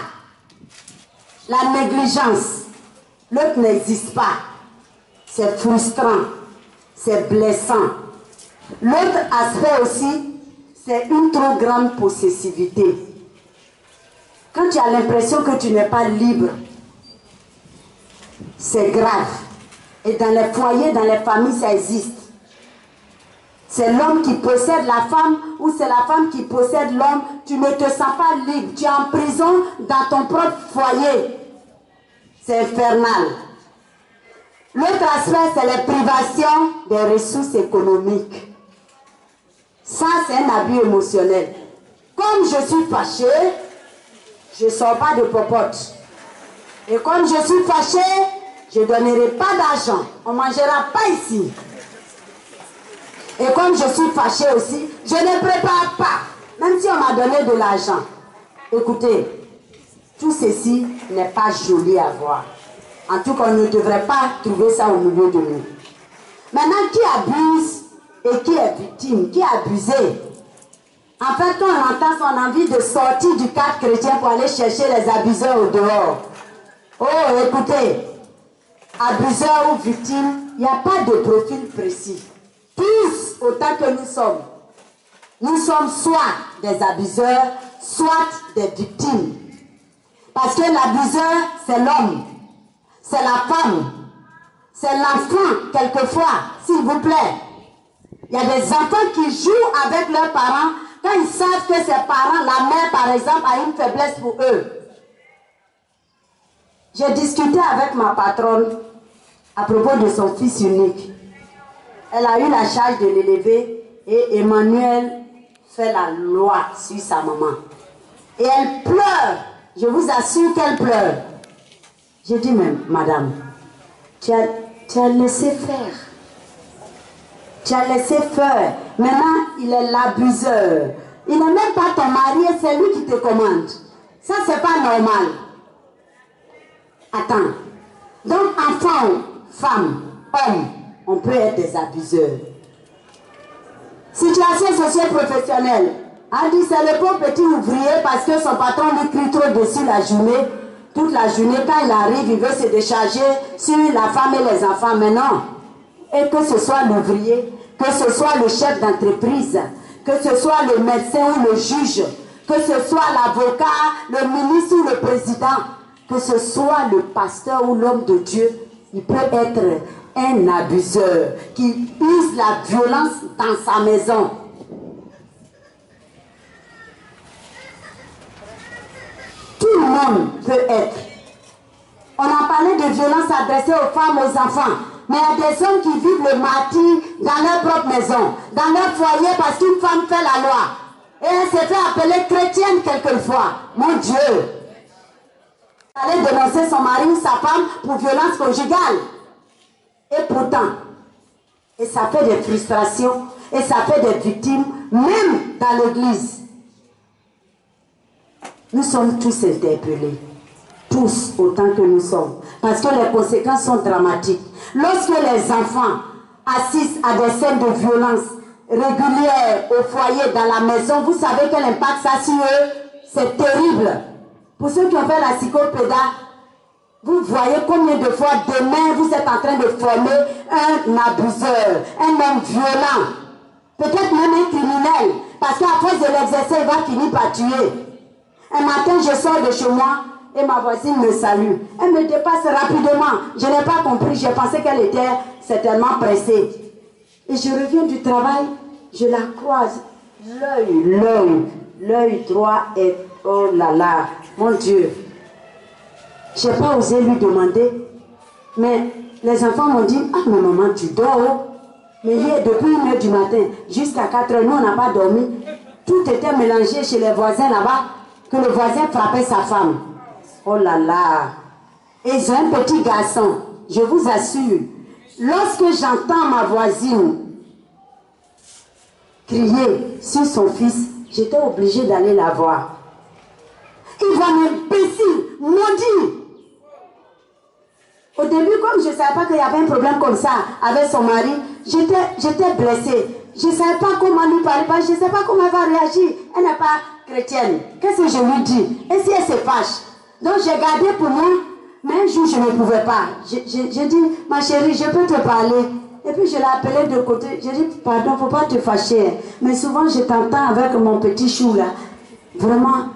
La négligence. L'autre n'existe pas. C'est frustrant. C'est blessant. L'autre aspect aussi, c'est une trop grande possessivité. Quand tu as l'impression que tu n'es pas libre, c'est grave. Et dans les foyers, dans les familles, ça existe. c'est l'homme qui possède la femme ou c'est la femme qui possède l'homme, tu ne te sens pas libre. Tu es en prison dans ton propre foyer. C'est infernal. L'autre aspect, c'est les privations des ressources économiques. Ça, c'est un abus émotionnel. Comme je suis fâchée, je ne sors pas de popote. Et comme je suis fâchée, je ne donnerai pas d'argent. On ne mangera pas ici. Et comme je suis fâchée aussi, je ne prépare pas. Même si on m'a donné de l'argent. Écoutez, tout ceci n'est pas joli à voir. En tout cas, on ne devrait pas trouver ça au milieu de nous. Maintenant, qui abuse et qui est victime, qui est abusé? En fait, quand on entend son envie de sortir du cadre chrétien pour aller chercher les abuseurs au dehors. Oh, écoutez, abuseur ou victime, il n'y a pas de profil précis. Tous, autant que nous sommes soit des abuseurs, soit des victimes. Parce que l'abuseur, c'est l'homme, c'est la femme, c'est l'enfant, quelquefois, s'il vous plaît. Il y a des enfants qui jouent avec leurs parents quand ils savent que ses parents, la mère par exemple, a une faiblesse pour eux. J'ai discuté avec ma patronne à propos de son fils unique. Elle a eu la charge de l'élever et Emmanuel fait la loi sur sa maman. Et elle pleure. Je vous assure qu'elle pleure. J'ai dit, mais madame, tu as laissé faire. Tu as laissé faire. Maintenant, il est l'abuseur. Il n'est même pas ton mari et c'est lui qui te commande. Ça, c'est pas normal. Attends. Donc, enfant, femme, homme, on peut être des abuseurs. Situation socio-professionnelle. A dit, c'est le pauvre petit ouvrier parce que son patron lui crie trop dessus la journée. Toute la journée, quand il arrive, il veut se décharger sur la femme et les enfants. Mais non. Et que ce soit l'ouvrier, que ce soit le chef d'entreprise, que ce soit le médecin ou le juge, que ce soit l'avocat, le ministre ou le président, que ce soit le pasteur ou l'homme de Dieu, il peut être un abuseur qui use la violence dans sa maison. Tout le monde peut être. On a parlé de violence adressée aux femmes, aux enfants. Mais il y a des hommes qui vivent le martyre dans leur propre maison, dans leur foyer parce qu'une femme fait la loi. Et elle s'est fait appeler chrétienne quelquefois. Mon Dieu! Elle allait dénoncer son mari ou sa femme pour violence conjugale. Et pourtant, et ça fait des frustrations, et ça fait des victimes, même dans l'église. Nous sommes tous interpellés. Tous autant que nous sommes. Parce que les conséquences sont dramatiques. Lorsque les enfants assistent à des scènes de violence régulières au foyer, dans la maison, vous savez quel impact ça a sur eux? C'est terrible. Pour ceux qui ont fait la psychopéda, vous voyez combien de fois demain vous êtes en train de former un abuseur, un homme violent, peut-être même un criminel, parce qu'à force de l'exercer, il va finir par tuer. Un matin, je sors de chez moi et ma voisine me salue. Elle me dépasse rapidement. Je n'ai pas compris, j'ai pensé qu'elle était certainement pressée. Et je reviens du travail, je la croise. L'œil droit est... Oh là là, mon Dieu. Je n'ai pas osé lui demander. Mais les enfants m'ont dit, ah mais maman, tu dors. Mais hier, depuis 1h du matin jusqu'à 4h, nous on n'a pas dormi. Tout était mélangé chez les voisins là-bas, que le voisin frappait sa femme. Oh là là. Et ils ont un petit garçon, je vous assure. Lorsque j'entends ma voisine crier sur son fils, j'étais obligée d'aller la voir. Il va m'imbécile, maudit. Au début, comme je ne savais pas qu'il y avait un problème comme ça avec son mari, j'étais blessée. Je ne savais pas comment lui parler, je ne sais pas comment elle va réagir. Elle n'est pas chrétienne. Qu'est-ce que je lui dis? Et si elle se fâche? Donc j'ai gardé pour moi, mais un jour je ne pouvais pas. J'ai dit, ma chérie, je peux te parler. Et puis je l'ai appelé de côté. J'ai dit, pardon, il ne faut pas te fâcher. Mais souvent je t'entends avec mon petit chou là. Vraiment,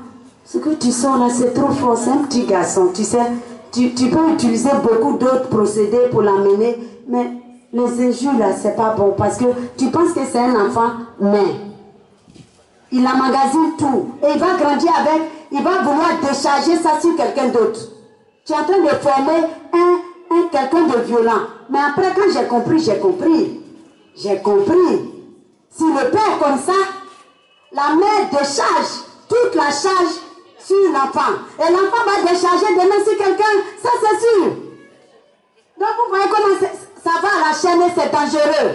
ce que tu sens là, c'est trop fort. C'est un petit garçon, tu sais. Tu peux utiliser beaucoup d'autres procédés pour l'amener. Mais les injures là, c'est pas bon parce que tu penses que c'est un enfant, mais il emmagasine tout et il va grandir avec, il va vouloir décharger ça sur quelqu'un d'autre. Tu es en train de former quelqu'un de violent. Mais après, quand j'ai compris. Si le père comme ça, la mère décharge toute la charge sur l'enfant. Et l'enfant va décharger demain sur quelqu'un, ça c'est sûr. Donc vous voyez comment ça va à la chaîne et c'est dangereux.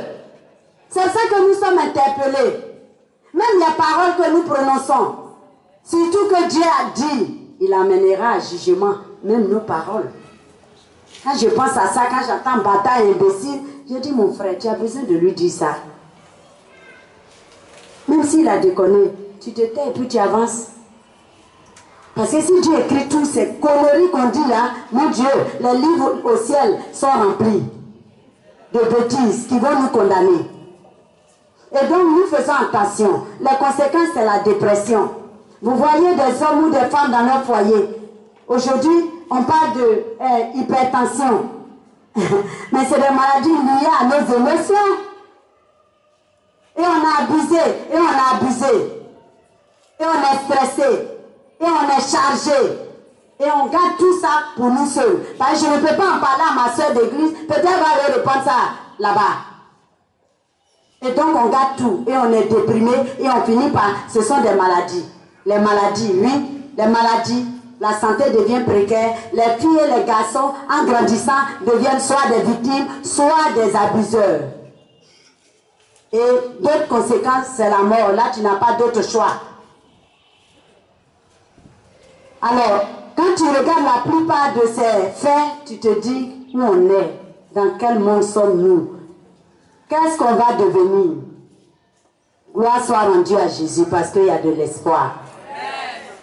C'est ça que nous sommes interpellés. Même les paroles que nous prononçons, surtout que Dieu a dit, il amènera à jugement même nos paroles. Quand je pense à ça, quand j'entends bataille imbécile, je dis mon frère, tu as besoin de lui dire ça. Même s'il a déconné, tu te tais et puis tu avances. Parce que si Dieu écrit tous ces conneries qu'on dit là, mon Dieu, les livres au ciel sont remplis de bêtises qui vont nous condamner. Et donc nous faisons attention. Les conséquences, c'est la dépression. Vous voyez des hommes ou des femmes dans leur foyer. Aujourd'hui, on parle de hypertension. Mais c'est des maladies liées à nos émotions. Et on a abusé, et on a abusé. Et on est stressé, et on est chargé. Et on garde tout ça pour nous seuls. Parce que je ne peux pas en parler à ma soeur d'église, peut-être elle va leur répondre ça là-bas. Et donc on garde tout, et on est déprimé, et on finit par, ce sont des maladies. Les maladies, oui, les maladies, la santé devient précaire, les filles et les garçons, en grandissant, deviennent soit des victimes, soit des abuseurs. Et d'autres conséquences, c'est la mort. Là, tu n'as pas d'autre choix. Alors, quand tu regardes la plupart de ces faits, tu te dis où on est, dans quel monde sommes-nous, qu'est-ce qu'on va devenir. Gloire soit rendue à Jésus parce qu'il y a de l'espoir.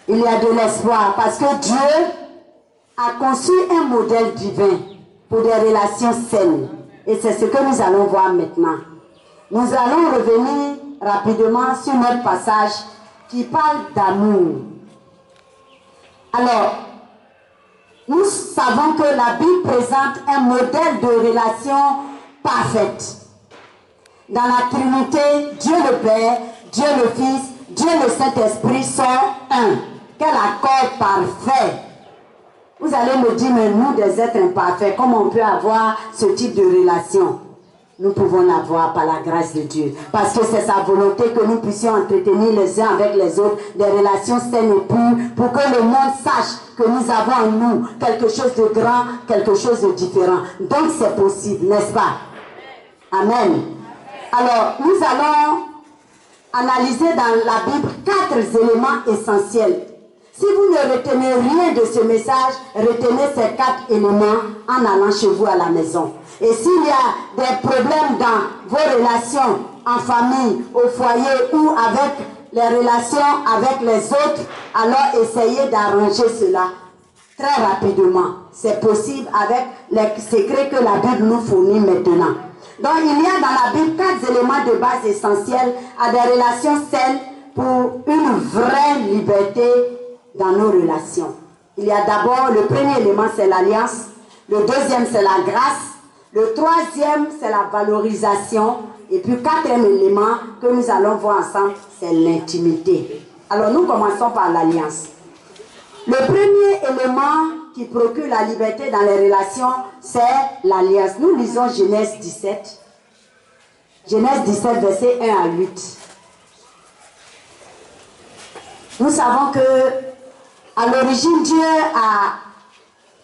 Il y a de l'espoir parce que Dieu a conçu un modèle divin pour des relations saines. Et c'est ce que nous allons voir maintenant. Nous allons revenir rapidement sur notre passage qui parle d'amour. Alors, nous savons que la Bible présente un modèle de relation parfaite. Dans la Trinité, Dieu le Père, Dieu le Fils, Dieu le Saint-Esprit sont un. Quel accord parfait! Vous allez me dire, mais nous, des êtres imparfaits, comment on peut avoir ce type de relation? Nous pouvons l'avoir par la grâce de Dieu. Parce que c'est sa volonté que nous puissions entretenir les uns avec les autres des relations saines et pures pour que le monde sache que nous avons en nous quelque chose de grand, quelque chose de différent. Donc c'est possible, n'est-ce pas? Amen. Alors, nous allons analyser dans la Bible 4 éléments essentiels. Si vous ne retenez rien de ce message, retenez ces 4 éléments en allant chez vous à la maison. Et s'il y a des problèmes dans vos relations en famille, au foyer ou avec les relations avec les autres, alors essayez d'arranger cela très rapidement. C'est possible avec les secrets que la Bible nous fournit maintenant. Donc il y a dans la Bible 4 éléments de base essentiels à des relations saines pour une vraie liberté dans nos relations. Il y a d'abord, le premier élément, c'est l'alliance. Le deuxième, c'est la grâce. Le troisième, c'est la valorisation. Et puis, 4e élément que nous allons voir ensemble, c'est l'intimité. Alors, nous commençons par l'alliance. Le premier élément qui procure la liberté dans les relations, c'est l'alliance. Nous lisons Genèse 17. Genèse 17, versets 1 à 8. Nous savons que à l'origine, Dieu a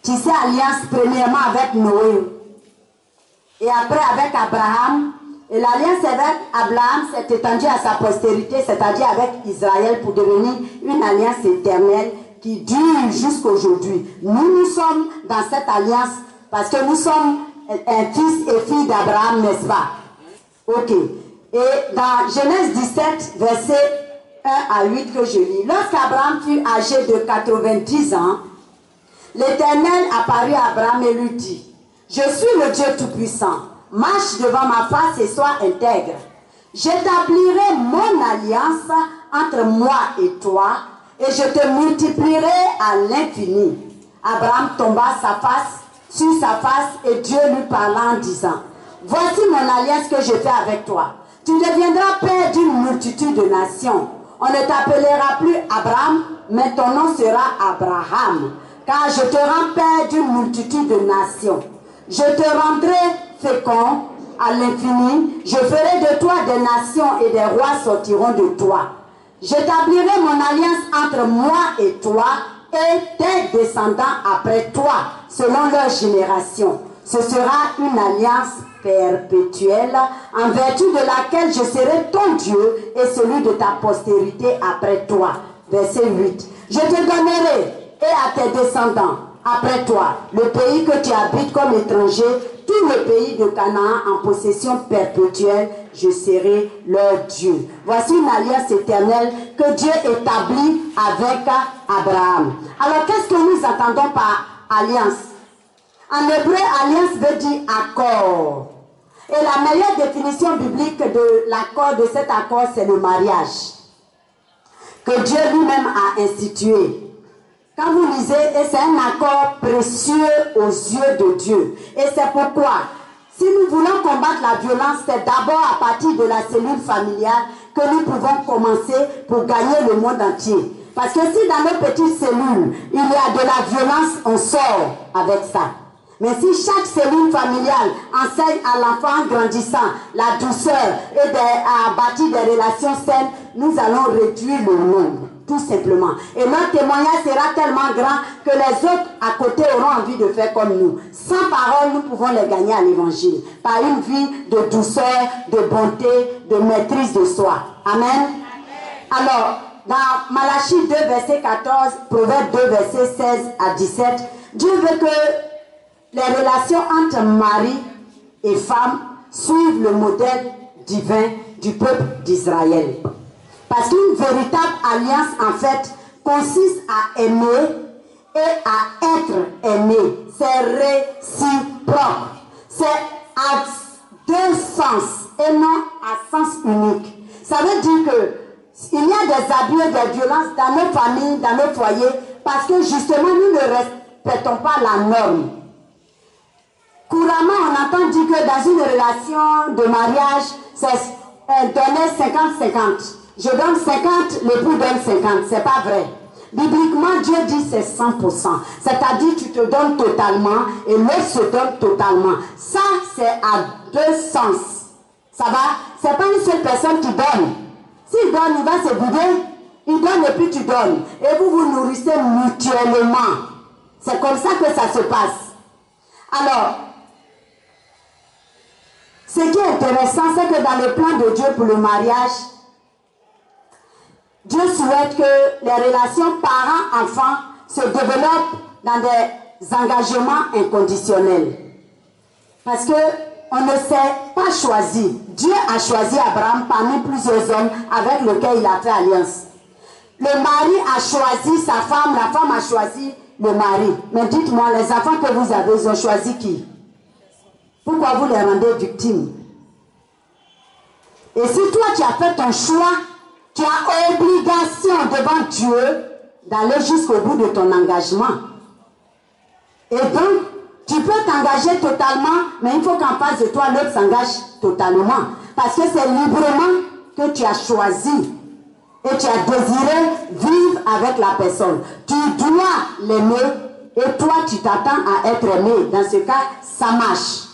tissé alliance premièrement avec Noé et après avec Abraham. Et l'alliance avec Abraham s'est étendue à sa postérité, c'est-à-dire avec Israël, pour devenir une alliance éternelle qui dure jusqu'aujourd'hui. Nous sommes dans cette alliance parce que nous sommes un fils et fille d'Abraham, n'est-ce pas? Ok. Et dans Genèse 17, verset 1 à 8 que je lis. Lorsqu'Abraham fut âgé de 90 ans, l'Éternel apparut à Abraham et lui dit: je suis le Dieu Tout-Puissant. Marche devant ma face et sois intègre. J'établirai mon alliance entre moi et toi et je te multiplierai à l'infini. Abraham tomba sur sa face et Dieu lui parla en disant: voici mon alliance que je fais avec toi. Tu deviendras père d'une multitude de nations. On ne t'appellera plus Abraham, mais ton nom sera Abraham. Car je te rends père d'une multitude de nations. Je te rendrai fécond à l'infini. Je ferai de toi des nations et des rois sortiront de toi. J'établirai mon alliance entre moi et toi et tes descendants après toi, selon leur génération. Ce sera une alliance perpétuelle en vertu de laquelle je serai ton Dieu et celui de ta postérité après toi. Verset 8. Je te donnerai et à tes descendants après toi le pays que tu habites comme étranger, tout le pays de Canaan en possession perpétuelle, je serai leur Dieu. Voici une alliance éternelle que Dieu établit avec Abraham. Alors qu'est-ce que nous entendons par alliance? En hébreu, alliance veut dire accord. Et la meilleure définition biblique de l'accord, de cet accord, c'est le mariage. Que Dieu lui-même a institué. Quand vous lisez, et c'est un accord précieux aux yeux de Dieu. Et c'est pourquoi, si nous voulons combattre la violence, c'est d'abord à partir de la cellule familiale que nous pouvons commencer pour gagner le monde entier. Parce que si dans nos petites cellules, il y a de la violence, on sort avec ça. Mais si chaque cellule familiale enseigne à l'enfant grandissant la douceur et à bâtir des relations saines, nous allons réduire le nombre, tout simplement. Et notre témoignage sera tellement grand que les autres à côté auront envie de faire comme nous. Sans parole, nous pouvons les gagner à l'évangile. Par une vie de douceur, de bonté, de maîtrise de soi. Amen. Alors, dans Malachie 2, verset 14, Proverbe 2, verset 16 à 17, Dieu veut que les relations entre mari et femme suivent le modèle divin du peuple d'Israël. Parce qu'une véritable alliance, en fait, consiste à aimer et à être aimé. C'est réciproque. C'est à deux sens et non à sens unique. Ça veut dire que il y a des abus et des violences dans nos familles, dans nos foyers, parce que justement, nous ne respectons pas la norme. Couramment, on entend dire que dans une relation de mariage, c'est donner 50-50. Je donne 50, l'époux donne 50. C'est pas vrai. Bibliquement, Dieu dit c'est 100%. C'est-à-dire tu te donnes totalement et l'autre se donne totalement. Ça, c'est à deux sens. Ça va? C'est pas une seule personne qui donne. S'il donne, il va se bouder. Il donne et puis tu donnes. Et vous vous nourrissez mutuellement. C'est comme ça que ça se passe. Alors, ce qui est intéressant, c'est que dans le plan de Dieu pour le mariage, Dieu souhaite que les relations parents-enfants se développent dans des engagements inconditionnels. Parce qu'on ne s'est pas choisi. Dieu a choisi Abraham parmi plusieurs hommes avec lesquels il a fait alliance. Le mari a choisi sa femme, la femme a choisi le mari. Mais dites-moi, les enfants que vous avez, ils ont choisi qui? Pourquoi vous les rendez victimes? Et si toi tu as fait ton choix, tu as obligation devant Dieu d'aller jusqu'au bout de ton engagement. Et donc, tu peux t'engager totalement, mais il faut qu'en face de toi, l'autre s'engage totalement. Parce que c'est librement que tu as choisi et tu as désiré vivre avec la personne. Tu dois l'aimer et toi, tu t'attends à être aimé. Dans ce cas, ça marche.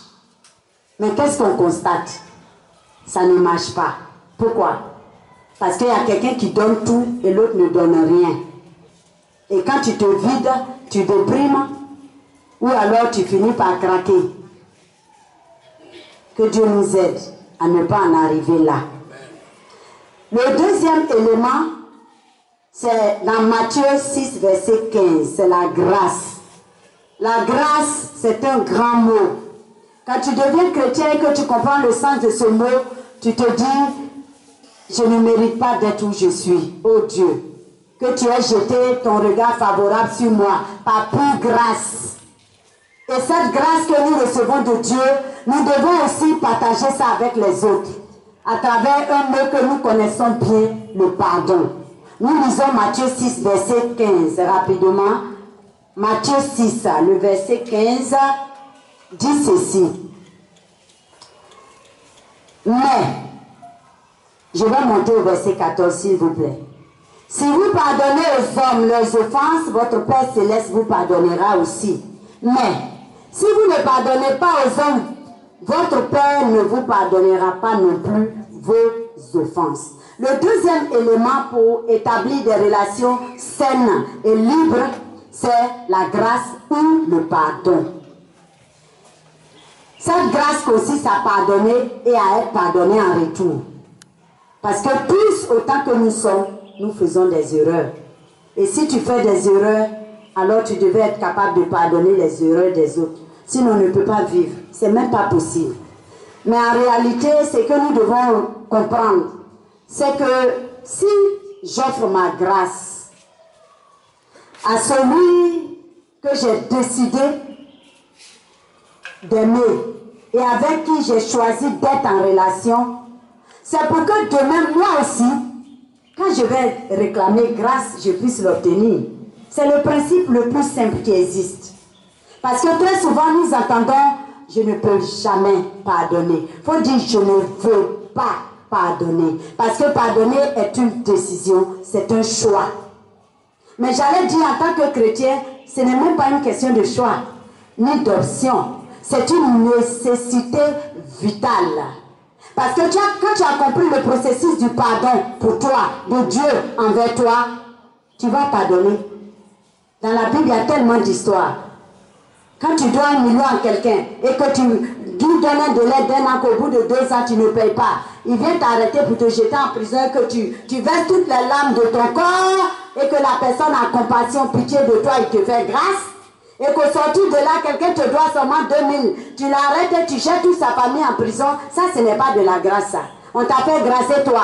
Mais qu'est-ce qu'on constate? Ça ne marche pas. Pourquoi? Parce qu'il y a quelqu'un qui donne tout et l'autre ne donne rien. Et quand tu te vides, tu déprimes ou alors tu finis par craquer. Que Dieu nous aide à ne pas en arriver là. Le deuxième élément, c'est dans Matthieu 6, verset 15. C'est la grâce. La grâce, c'est un grand mot. Quand tu deviens chrétien et que tu comprends le sens de ce mot, tu te dis, je ne mérite pas d'être où je suis. Oh Dieu, que tu aies jeté ton regard favorable sur moi par pure grâce. Et cette grâce que nous recevons de Dieu, nous devons aussi partager ça avec les autres. À travers un mot que nous connaissons bien, le pardon. Nous lisons Matthieu 6, verset 15, rapidement. Matthieu 6, le verset 15, dit ceci. Mais, je vais monter au verset 14, s'il vous plaît. Si vous pardonnez aux hommes leurs offenses, votre Père Céleste vous pardonnera aussi. Mais, si vous ne pardonnez pas aux hommes, votre Père ne vous pardonnera pas non plus vos offenses. Le deuxième élément pour établir des relations saines et libres, c'est la grâce ou le pardon. Cette grâce consiste à pardonner et à être pardonné en retour. Parce que plus autant que nous sommes, nous faisons des erreurs. Et si tu fais des erreurs, alors tu devais être capable de pardonner les erreurs des autres. Sinon, on ne peut pas vivre. C'est même pas possible. Mais en réalité, ce que nous devons comprendre, c'est que si j'offre ma grâce à celui que j'ai décidé d'aimer et avec qui j'ai choisi d'être en relation, c'est pour que demain, moi aussi, quand je vais réclamer grâce, je puisse l'obtenir. C'est le principe le plus simple qui existe. Parce que très souvent, nous entendons, je ne peux jamais pardonner. Il faut dire, je ne veux pas pardonner. Parce que pardonner est une décision, c'est un choix. Mais j'allais dire, en tant que chrétien, ce n'est même pas une question de choix, ni d'option. C'est une nécessité vitale. Parce que quand tu as compris le processus du pardon pour toi, de Dieu envers toi, tu vas pardonner. Dans la Bible, il y a tellement d'histoires. Quand tu dois 1 million à quelqu'un et que tu lui donnes un délai d'1 an, qu'au bout de 2 ans, tu ne payes pas, il vient t'arrêter pour te jeter en prison, que tu verses toutes les larmes de ton corps et que la personne a compassion, pitié de toi, il te fait grâce. Et qu'au sortir de là, quelqu'un te doit seulement 2000. Tu l'arrêtes et tu jettes toute sa famille en prison. Ça, ce n'est pas de la grâce, ça. On t'a fait grâcer toi.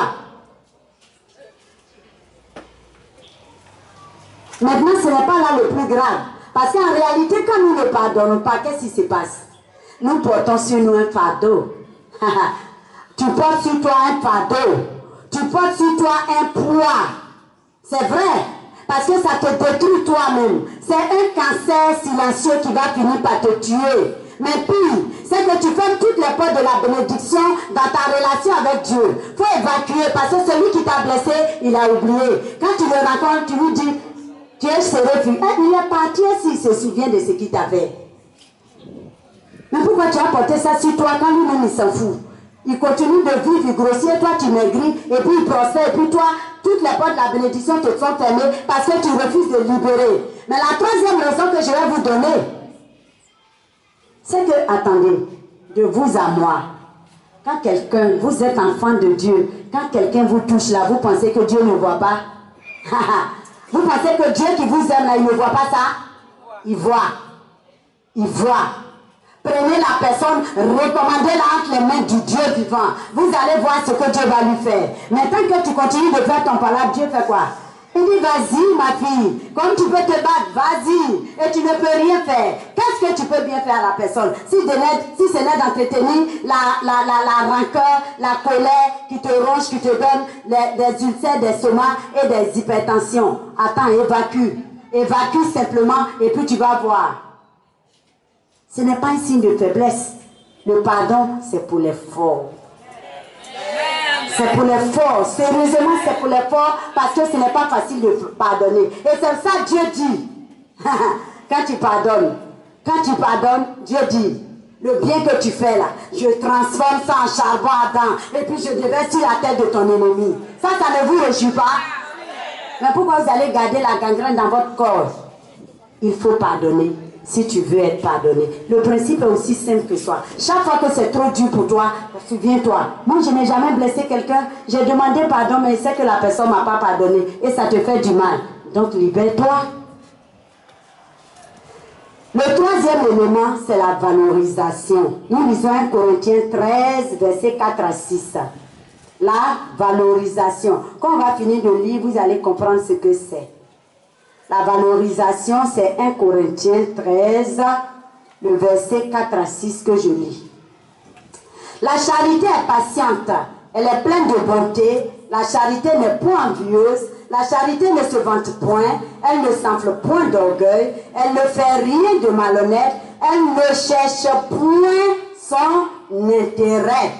Maintenant, ce n'est pas là le plus grave. Parce qu'en réalité, quand nous ne pardonnons pas, qu'est-ce qui se passe? Nous portons sur nous un fardeau. Tu portes sur toi un fardeau. Tu portes sur toi un poids. C'est vrai. Parce que ça te détruit toi-même. C'est un cancer silencieux qui va finir par te tuer. Mais pire, c'est que tu fermes toutes les portes de la bénédiction dans ta relation avec Dieu. Il faut évacuer parce que celui qui t'a blessé, il a oublié. Quand tu le rencontres, tu lui dis, tu es serré, il est parti s'il se souvient de ce qu'il t'a fait. Mais pourquoi tu as porté ça sur toi quand lui-même il s'en fout? Il continue de vivre, il grossit, et toi tu maigris, et puis il prospère, et puis toi, toutes les portes de la bénédiction te sont fermées parce que tu refuses de libérer. Mais la troisième raison que je vais vous donner, c'est que, attendez, de vous à moi, quand quelqu'un, vous êtes enfant de Dieu, quand quelqu'un vous touche là, vous pensez que Dieu ne voit pas? Vous pensez que Dieu qui vous aime là, il ne voit pas ça? Il voit. Il voit. Prenez la personne, recommandez-la entre les mains du Dieu vivant. Vous allez voir ce que Dieu va lui faire. Mais tant que tu continues de faire ton palabre, Dieu fait quoi? Il dit, vas-y ma fille, comme tu peux te battre, vas-y. Et tu ne peux rien faire. Qu'est-ce que tu peux bien faire à la personne? Si ce n'est d'entretenir la rancœur, la colère qui te ronge, qui te donne des ulcères d'estomac et des hypertensions. Attends, évacue. Évacue simplement et puis tu vas voir. Ce n'est pas un signe de faiblesse. Le pardon, c'est pour les forts. C'est pour les forts. Sérieusement, c'est pour les forts parce que ce n'est pas facile de pardonner. Et c'est ça que Dieu dit. Quand tu pardonnes, Dieu dit, le bien que tu fais là, je transforme ça en charbon ardent et puis je déverse sur la tête de ton ennemi. Ça ne vous réjouit pas? Mais pourquoi vous allez garder la gangrène dans votre corps? Il faut pardonner. Si tu veux être pardonné. Le principe est aussi simple que ça. Chaque fois que c'est trop dur pour toi, souviens-toi. Moi, je n'ai jamais blessé quelqu'un. J'ai demandé pardon, mais c'est que la personne ne m'a pas pardonné. Et ça te fait du mal. Donc, libère-toi. Le troisième élément, c'est la valorisation. Nous lisons 1 Corinthiens 13, versets 4 à 6. La valorisation. Quand on va finir de lire, vous allez comprendre ce que c'est. La valorisation, c'est 1 Corinthiens 13, le verset 4 à 6 que je lis. La charité est patiente, elle est pleine de bonté, la charité n'est point envieuse, la charité ne se vante point, elle ne s'enfle point d'orgueil, elle ne fait rien de malhonnête, elle ne cherche point son intérêt.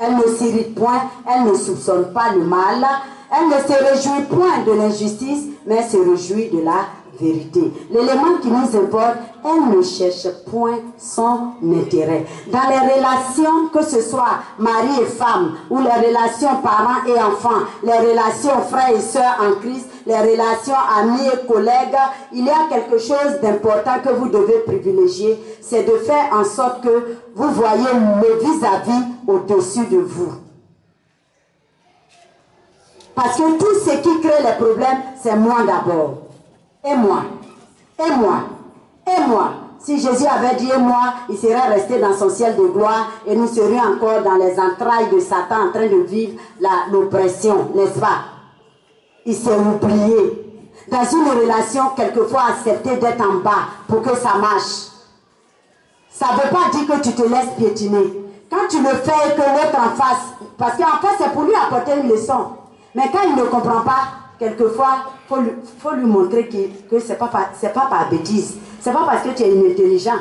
Elle ne s'irrite point, elle ne soupçonne pas le mal, elle ne se réjouit point de l'injustice, mais elle se réjouit de la vérité. L'élément qui nous importe, elle ne cherche point son intérêt. Dans les relations, que ce soit mari et femme, ou les relations parents et enfants, les relations frères et sœurs en Christ, les relations amis et collègues, il y a quelque chose d'important que vous devez privilégier, c'est de faire en sorte que vous voyez le vis-à-vis au-dessus de vous. Parce que tout ce qui crée les problèmes, c'est moi d'abord. Et moi. Et moi. Et moi. Si Jésus avait dit et moi, il serait resté dans son ciel de gloire et nous serions encore dans les entrailles de Satan en train de vivre l'oppression, n'est-ce pas? Il s'est oublié. Dans une relation, quelquefois accepter d'être en bas pour que ça marche. Ça ne veut pas dire que tu te laisses piétiner. Quand tu le fais et que l'autre en face, parce qu'en fait c'est pour lui apporter une leçon. Mais quand il ne comprend pas, quelquefois, il faut lui montrer que ce n'est pas par bêtise. Ce n'est pas parce que tu es inintelligent.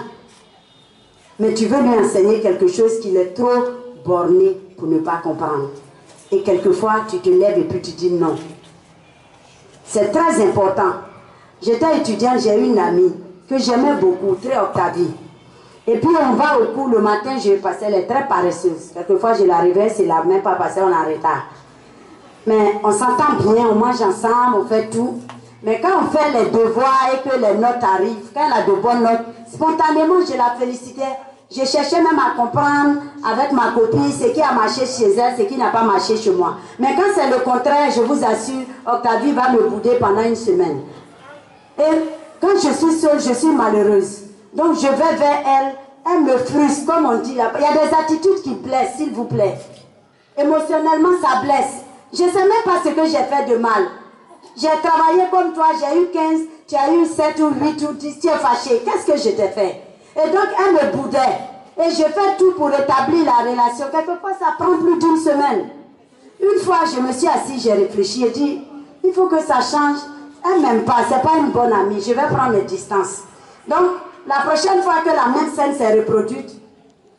Mais tu veux lui enseigner quelque chose qu'il est trop borné pour ne pas comprendre. Et quelquefois, tu te lèves et puis tu dis non. C'est très important. J'étais étudiante, j'ai une amie que j'aimais beaucoup, très Octavie. Et puis on va au cours le matin, je passais, elle est très paresseuse. Quelquefois, je l'arrivais, c'est la même pas passée, on est en retard. Mais on s'entend bien, on mange ensemble, on fait tout. Mais quand on fait les devoirs et que les notes arrivent, quand elle a de bonnes notes, spontanément je la félicitais. Je cherchais même à comprendre avec ma copine ce qui a marché chez elle, ce qui n'a pas marché chez moi. Mais quand c'est le contraire, je vous assure, Octavie va me bouder pendant une semaine. Et quand je suis seule, je suis malheureuse. Donc je vais vers elle, elle me frustre, comme on dit là. Il y a des attitudes qui blessent, s'il vous plaît. Émotionnellement, ça blesse. Je ne sais même pas ce que j'ai fait de mal. J'ai travaillé comme toi, j'ai eu 15, tu as eu 7 ou 8 ou 10, tu es fâché. Qu'est-ce que je t'ai fait? Et donc, elle me boudait. Et je fais tout pour rétablir la relation. Quelquefois, ça prend plus d'une semaine. Une fois, je me suis assise, j'ai réfléchi et dit, il faut que ça change. Elle ne m'aime pas, ce n'est pas une bonne amie. Je vais prendre mes distances. Donc, la prochaine fois que la même scène s'est reproduite,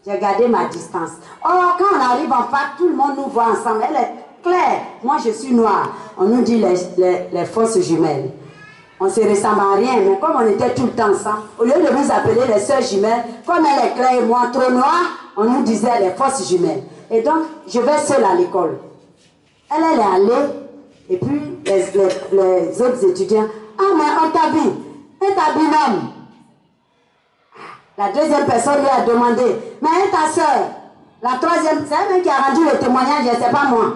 j'ai gardé ma distance. Or, quand on arrive en fac, tout le monde nous voit ensemble. Elle est claire. Moi, je suis noire. On nous dit les fausses jumelles. On ne se ressemble à rien, mais comme on était tout le temps ensemble, au lieu de nous appeler les sœurs jumelles, comme elle est claire et moi trop noire, on nous disait les fausses jumelles. Et donc, je vais seule à l'école. Elle est allée, et puis les autres étudiants, ah, mais on t'habille, et ta binôme. La deuxième personne lui a demandé, mais et ta soeur? La troisième, c'est elle qui a rendu le témoignage, je ne sais pas moi.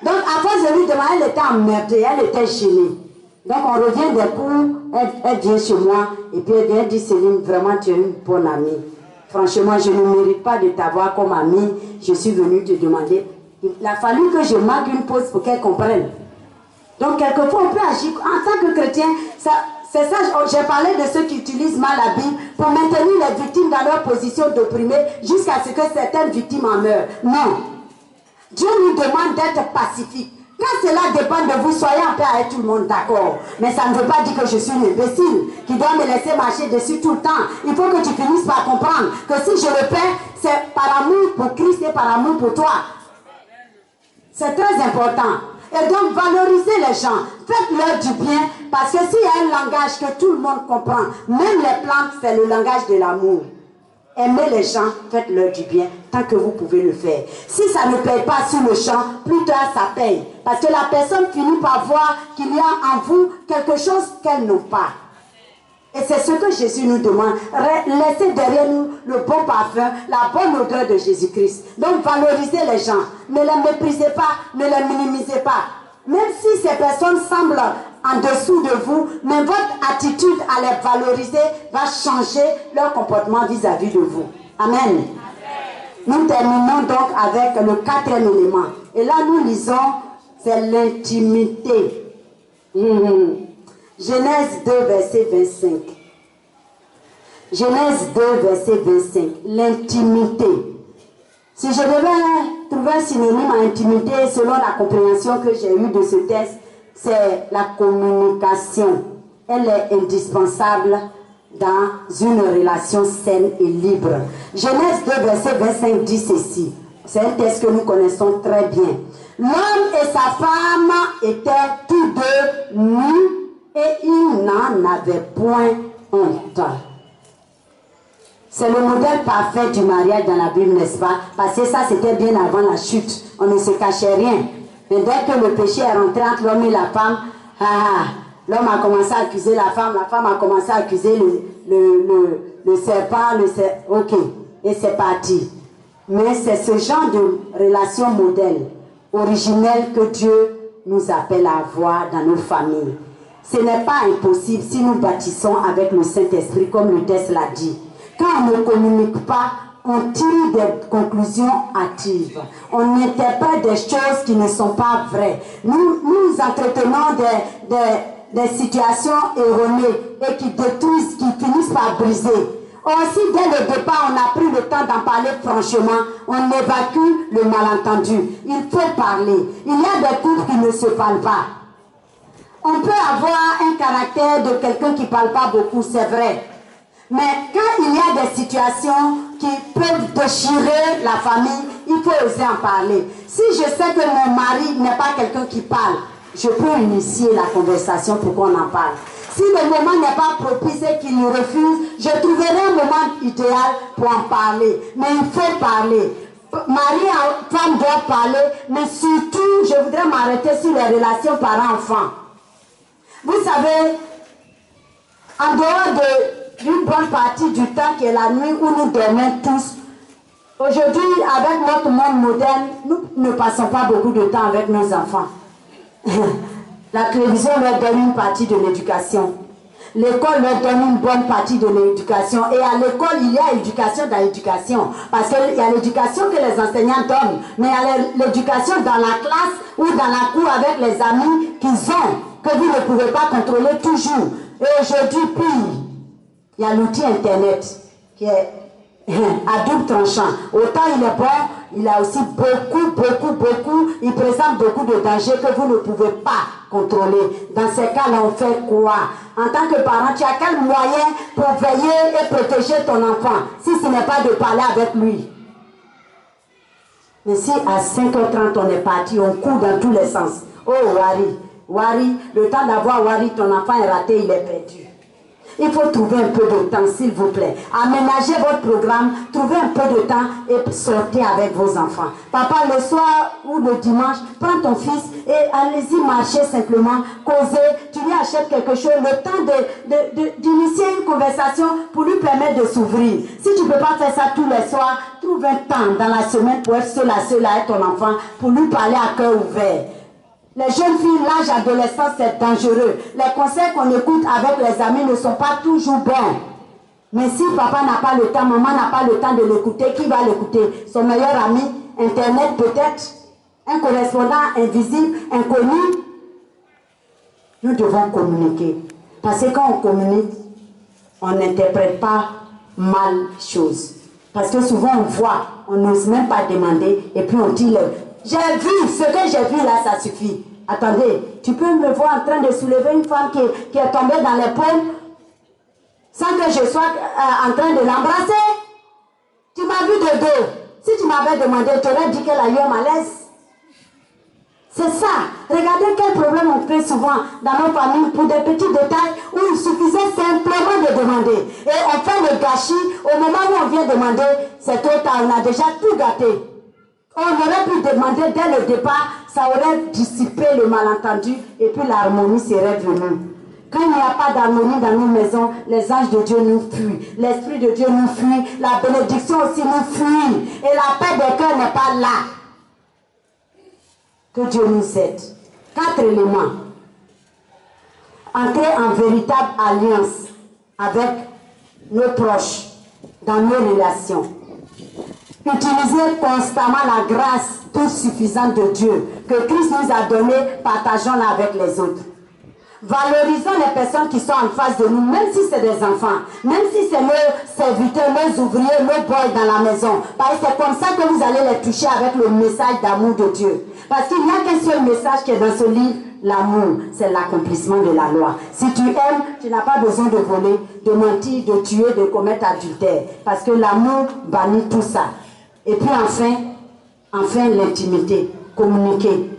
Donc, à force de lui demander, elle était emmerdée, elle était gênée. Donc, on revient des cours, elle vient chez moi, et puis elle dit, Céline, vraiment, tu es une bonne amie. Franchement, je ne mérite pas de t'avoir comme amie. Je suis venue te demander. Il a fallu que je marque une pause pour qu'elle comprenne. Donc, quelquefois, on peut agir. En tant que chrétien, c'est ça, j'ai parlé de ceux qui utilisent mal la Bible pour maintenir les victimes dans leur position d'opprimés jusqu'à ce que certaines victimes en meurent. Non. Dieu nous demande d'être pacifiques. Quand cela dépend de vous, soyez en paix avec tout le monde, d'accord. Mais ça ne veut pas dire que je suis une imbécile qui doit me laisser marcher dessus tout le temps. Il faut que tu finisses par comprendre que si je le fais, c'est par amour pour Christ et par amour pour toi. C'est très important. Et donc, valorisez les gens. Faites-leur du bien. Parce que s'il y a un langage que tout le monde comprend, même les plantes, c'est le langage de l'amour. Aimez les gens, faites-leur du bien, tant que vous pouvez le faire. Si ça ne paye pas sur le champ, plus tard ça paye. Parce que la personne finit par voir qu'il y a en vous quelque chose qu'elle n'a pas. Et c'est ce que Jésus nous demande. Laissez derrière nous le bon parfum, la bonne odeur de Jésus-Christ. Donc valorisez les gens. Ne les méprisez pas, ne les minimisez pas. Même si ces personnes semblent en dessous de vous, mais votre attitude à les valoriser va changer leur comportement vis-à-vis de vous. Amen. Nous terminons donc avec le 4e élément. Et là, nous lisons, c'est l'intimité. Genèse 2, verset 25. Genèse 2, verset 25. L'intimité. Si je devais trouver un synonyme à intimité, selon la compréhension que j'ai eue de ce texte, c'est la communication. Elle est indispensable dans une relation saine et libre. Genèse 2, verset 25 dit ceci. C'est un texte que nous connaissons très bien. L'homme et sa femme étaient tous deux nus et ils n'en avaient point honte. C'est le modèle parfait du mariage dans la Bible, n'est-ce pas? Parce que ça, c'était bien avant la chute. On ne se cachait rien. Mais dès que le péché est rentré entre l'homme et la femme, l'homme a commencé à accuser la femme a commencé à accuser le serpent, ok, et c'est parti. Mais c'est ce genre de relation modèle, originelle, que Dieu nous appelle à avoir dans nos familles. Ce n'est pas impossible si nous bâtissons avec le Saint-Esprit, comme le texte l'a dit. Quand on ne communique pas, on tire des conclusions hâtives. On interprète des choses qui ne sont pas vraies. Nous entretenons des situations erronées et qui détruisent, qui finissent par briser. Aussi, dès le départ, on a pris le temps d'en parler franchement. On évacue le malentendu. Il faut parler. Il y a des couples qui ne se parlent pas. On peut avoir un caractère de quelqu'un qui ne parle pas beaucoup, c'est vrai. Mais quand il y a des situations qui peuvent déchirer la famille, il faut oser en parler. Si je sais que mon mari n'est pas quelqu'un qui parle, je peux initier la conversation pour qu'on en parle. Si le moment n'est pas propice et qu'il nous refuse, je trouverai un moment idéal pour en parler. Mais il faut parler. Mari et femme doivent parler, mais surtout, je voudrais m'arrêter sur les relations parents-enfants. Vous savez, en dehors d'une bonne partie du temps qui est la nuit où nous dormons tous, aujourd'hui, avec notre monde moderne, nous ne passons pas beaucoup de temps avec nos enfants. La télévision leur donne une partie de l'éducation. L'école leur donne une bonne partie de l'éducation. Et à l'école, il y a éducation dans l'éducation. Parce qu'il y a l'éducation que les enseignants donnent. Mais il y a l'éducation dans la classe ou dans la cour avec les amis qu'ils ont, que vous ne pouvez pas contrôler toujours. Et aujourd'hui, pire, il y a l'outil Internet qui est à double tranchant. Autant il est bon, il a aussi beaucoup, il présente beaucoup de dangers que vous ne pouvez pas contrôler. Dans ces cas-là, on fait quoi? En tant que parent, tu as quel moyen pour veiller et protéger ton enfant si ce n'est pas de parler avec lui? Mais si à 5h30 on est parti, on court dans tous les sens. Oh Wari, le temps d'avoir Wari, ton enfant est raté, il est perdu. Il faut trouver un peu de temps, s'il vous plaît. Aménagez votre programme, trouvez un peu de temps et sortez avec vos enfants. Papa, le soir ou le dimanche, prends ton fils et allez-y marcher simplement, causer. Tu lui achètes quelque chose, le temps d'initier une conversation pour lui permettre de s'ouvrir. Si tu ne peux pas faire ça tous les soirs, trouve un temps dans la semaine pour être seul avec ton enfant, pour lui parler à cœur ouvert. Les jeunes filles, l'âge adolescent, c'est dangereux. Les conseils qu'on écoute avec les amis ne sont pas toujours bons. Mais si papa n'a pas le temps, maman n'a pas le temps de l'écouter, qui va l'écouter? Son meilleur ami, Internet peut-être, un correspondant invisible, inconnu. Nous devons communiquer. Parce que quand on communique, on n'interprète pas mal les choses. Parce que souvent on voit, on n'ose même pas demander, et puis on dit j'ai vu, ce que j'ai vu là, ça suffit. Attendez, tu peux me voir en train de soulever une femme qui est tombée dans les pommes sans que je sois en train de l'embrasser? Tu m'as vu de dos. Si tu m'avais demandé, tu aurais dit qu'elle a eu un malaise. C'est ça. Regardez quel problème on fait souvent dans nos familles pour des petits détails où il suffisait simplement de demander. Et on fait le gâchis. Au moment où on vient demander, c'est trop tard, on a déjà tout gâté. On aurait pu demander dès le départ, ça aurait dissipé le malentendu et puis l'harmonie serait venue. Quand il n'y a pas d'harmonie dans nos maisons, les anges de Dieu nous fuient, l'Esprit de Dieu nous fuit, la bénédiction aussi nous fuit et la paix des cœurs n'est pas là. Que Dieu nous aide. 4 éléments. Entrer en véritable alliance avec nos proches dans nos relations. Utilisez constamment la grâce toute suffisante de Dieu que Christ nous a donnée, partageons-la avec les autres. Valorisons les personnes qui sont en face de nous, même si c'est des enfants, même si c'est nos serviteurs, nos ouvriers, nos boys dans la maison. Parce que c'est comme ça que vous allez les toucher avec le message d'amour de Dieu. Parce qu'il n'y a qu'un seul message qui est dans ce livre, l'amour, c'est l'accomplissement de la loi. Si tu aimes, tu n'as pas besoin de voler, de mentir, de tuer, de commettre adultère. Parce que l'amour bannit tout ça. Et puis enfin, enfin l'intimité, communiquer.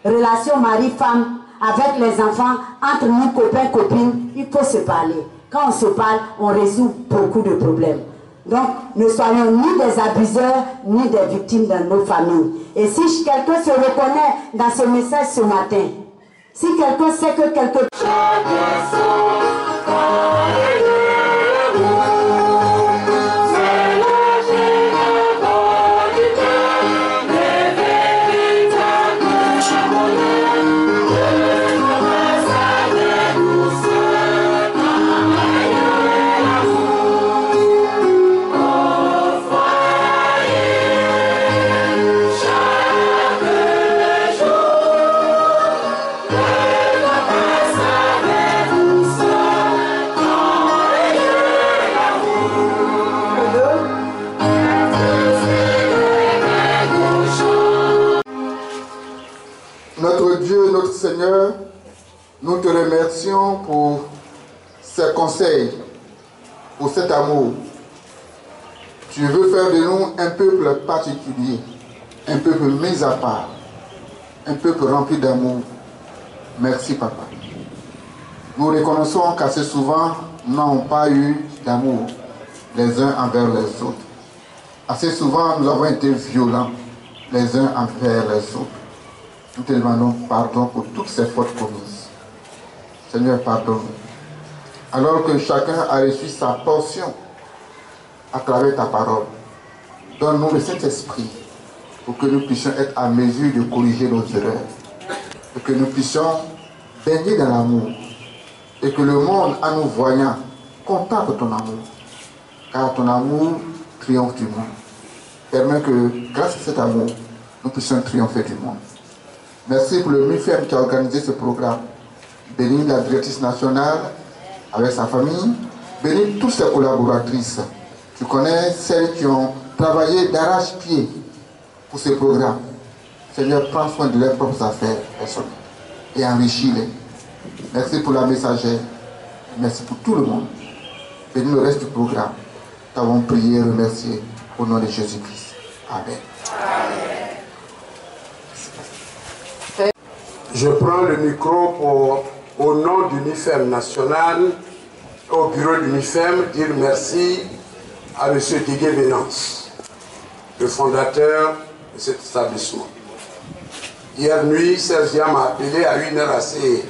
Relation mari-femme avec les enfants, entre nous copains, copines, il faut se parler. Quand on se parle, on résout beaucoup de problèmes. Donc, ne soyons ni des abuseurs, ni des victimes dans nos familles. Et si quelqu'un se reconnaît dans ce message ce matin, si quelqu'un sait que quelque chose... Seigneur, nous te remercions pour ces conseils, pour cet amour. Tu veux faire de nous un peuple particulier, un peuple mis à part, un peuple rempli d'amour. Merci, Papa. Nous reconnaissons qu'assez souvent, nous n'avons pas eu d'amour les uns envers les autres. Assez souvent, nous avons été violents les uns envers les autres. Nous te demandons pardon pour toutes ces fautes commises. Seigneur, pardonne-nous. Alors que chacun a reçu sa portion à travers ta parole, donne-nous le Saint-Esprit pour que nous puissions être à mesure de corriger nos erreurs, pour que nous puissions baigner dans l'amour et que le monde, en nous voyant, contemple ton amour, car ton amour triomphe du monde. Permets que, grâce à cet amour, nous puissions triompher du monde. Merci pour le MIFEM qui a organisé ce programme. Bénis la directrice nationale avec sa famille. Bénis toutes ses collaboratrices. Tu connais celles qui ont travaillé d'arrache-pied pour ce programme. Seigneur, prends soin de leurs propres affaires personnelles et enrichis-les. Merci pour la messagère. Merci pour tout le monde. Bénis le reste du programme. Nous t'avons prié et remercié au nom de Jésus-Christ. Amen. Je prends le micro pour, au nom du MIFEM national, au bureau du MIFEM, dire merci à M. Didier Venance, le fondateur de cet établissement. Hier nuit, Sergia m'a appelé à une heure assez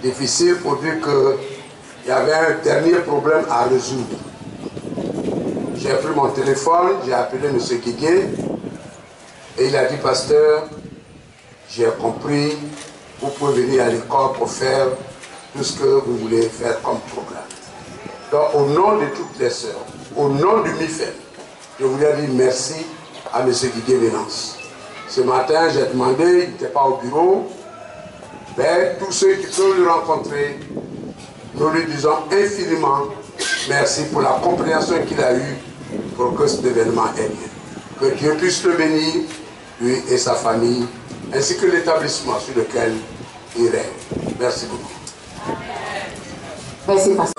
difficile pour dire qu'il y avait un dernier problème à résoudre. J'ai pris mon téléphone, j'ai appelé M. Didier et il a dit, pasteur, j'ai compris, vous pouvez venir à l'école pour faire tout ce que vous voulez faire comme programme. Donc, au nom de toutes les sœurs, au nom du MIFEM, je voulais dire merci à M. Didier Venance. Ce matin, j'ai demandé, il n'était pas au bureau, mais tous ceux qui peuvent le rencontrer, nous lui disons infiniment merci pour la compréhension qu'il a eue pour que cet événement ait lieu. Que Dieu puisse le bénir, lui et sa famille, ainsi que l'établissement sur lequel il règne. Merci beaucoup. Merci, pasteur.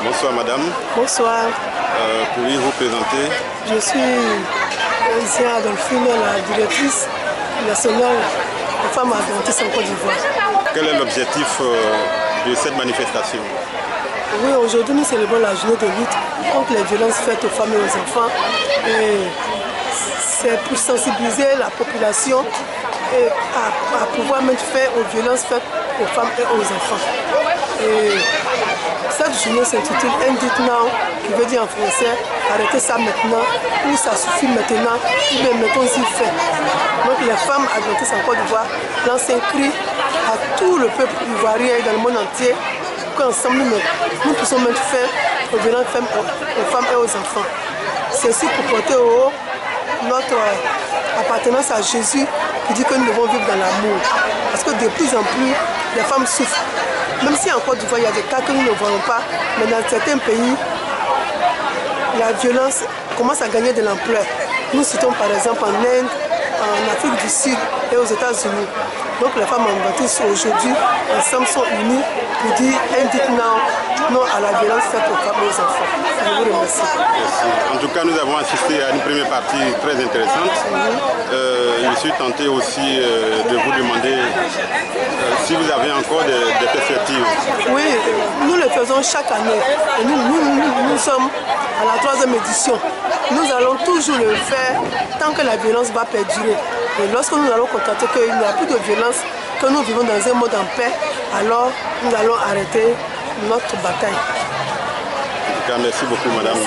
Bonsoir madame. Bonsoir. Pouvez-vous vous présenter? Je suis Isia Adolphine, la directrice nationale des femmes adventistes en Côte d'Ivoire. Quel est l'objectif de cette manifestation? Oui, aujourd'hui nous célébrons la journée de lutte contre les violences faites aux femmes et aux enfants. C'est pour sensibiliser la population et à pouvoir mettre fin aux violences faites aux femmes et aux enfants. Et cette journée s'intitule End It Now, qui veut dire en français arrêtez ça maintenant, ou ça suffit maintenant, ou bien mettons-y fin. Donc les femmes adventistes en Côte d'Ivoire lancent un cri à tout le peuple ivoirien et dans le monde entier qu'ensemble, nous puissions mettre fin aux violences aux femmes et aux enfants. Ceci pour porter au haut notre appartenance à Jésus qui dit que nous devons vivre dans l'amour. Parce que de plus en plus, les femmes souffrent. Même si en Côte d'Ivoire, il y a des cas que nous ne voyons pas, mais dans certains pays, la violence commence à gagner de l'ampleur. Nous citons par exemple en Inde, en Afrique du Sud et aux États-Unis. Donc les femmes adventistes aujourd'hui, ensemble sont unies pour dire non à la violence faite aux femmes et aux enfants. Je vous remercie. Merci. En tout cas, nous avons assisté à une première partie très intéressante. Je suis tenté aussi de vous demander si vous avez encore des perspectives. Oui, nous le faisons chaque année. Et nous sommes à la 3e édition. Nous allons toujours le faire tant que la violence va perdurer. Et lorsque nous allons constater qu'il n'y a plus de violence, que nous vivons dans un monde en paix, alors nous allons arrêter notre bataille. En tout cas, merci beaucoup, madame.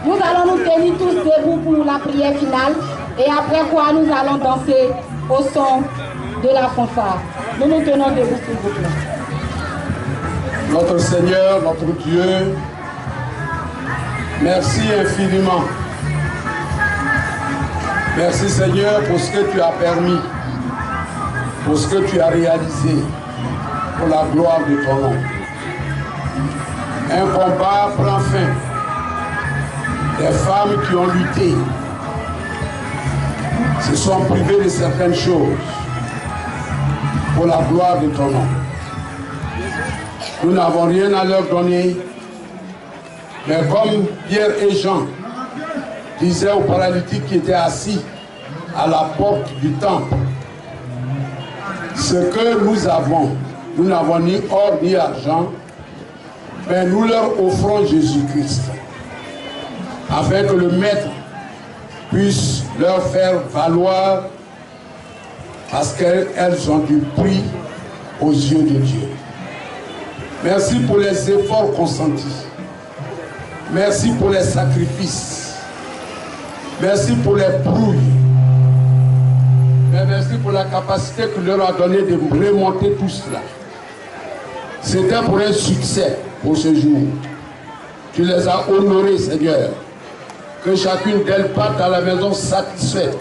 Nous allons nous tenir tous debout pour la prière finale et après quoi nous allons danser au son de la fanfare. Nous nous tenons debout, s'il vous plaît. Notre Seigneur, notre Dieu, merci infiniment. Merci Seigneur pour ce que tu as permis, pour ce que tu as réalisé, pour la gloire de ton nom. Un combat prend fin. Des femmes qui ont lutté se sont privées de certaines choses pour la gloire de ton nom. Nous n'avons rien à leur donner, mais comme Pierre et Jean disaient aux paralytiques qui étaient assis à la porte du temple, ce que nous avons, nous n'avons ni or ni argent, mais nous leur offrons Jésus-Christ, afin que le Maître puisse leur faire valoir, parce qu'elles ont du prix aux yeux de Dieu. Merci pour les efforts consentis. Merci pour les sacrifices. Merci pour les brouilles. Mais merci pour la capacité que leur a donnée de remonter tout cela. C'était pour un succès pour ce jour. Tu les as honorés, Seigneur. Que chacune d'elles parte à la maison satisfaite.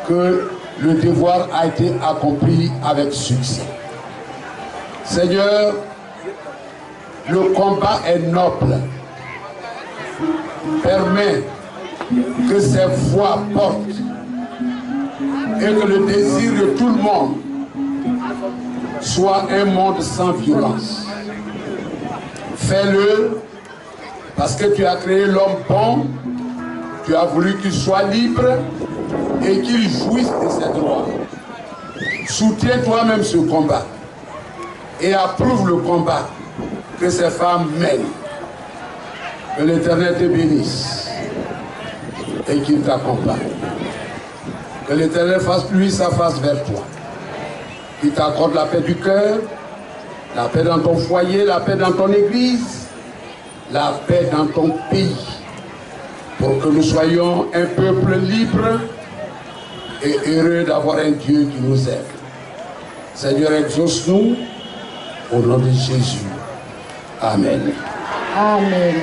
Que le devoir a été accompli avec succès. Seigneur, le combat est noble. Permets que ces voix portent et que le désir de tout le monde soit un monde sans violence. Fais-le parce que tu as créé l'homme bon, tu as voulu qu'il soit libre et qu'il jouisse de ses droits. Soutiens toi-même ce combat et approuve le combat que ces femmes mènent. Que l'Éternel te bénisse et qu'il t'accompagne. Que l'Éternel fasse lui sa face vers toi. Qu'il t'accorde la paix du cœur, la paix dans ton foyer, la paix dans ton église, la paix dans ton pays. Pour que nous soyons un peuple libre et heureux d'avoir un Dieu qui nous aime. Seigneur, exauce-nous au nom de Jésus. Amen. Amen.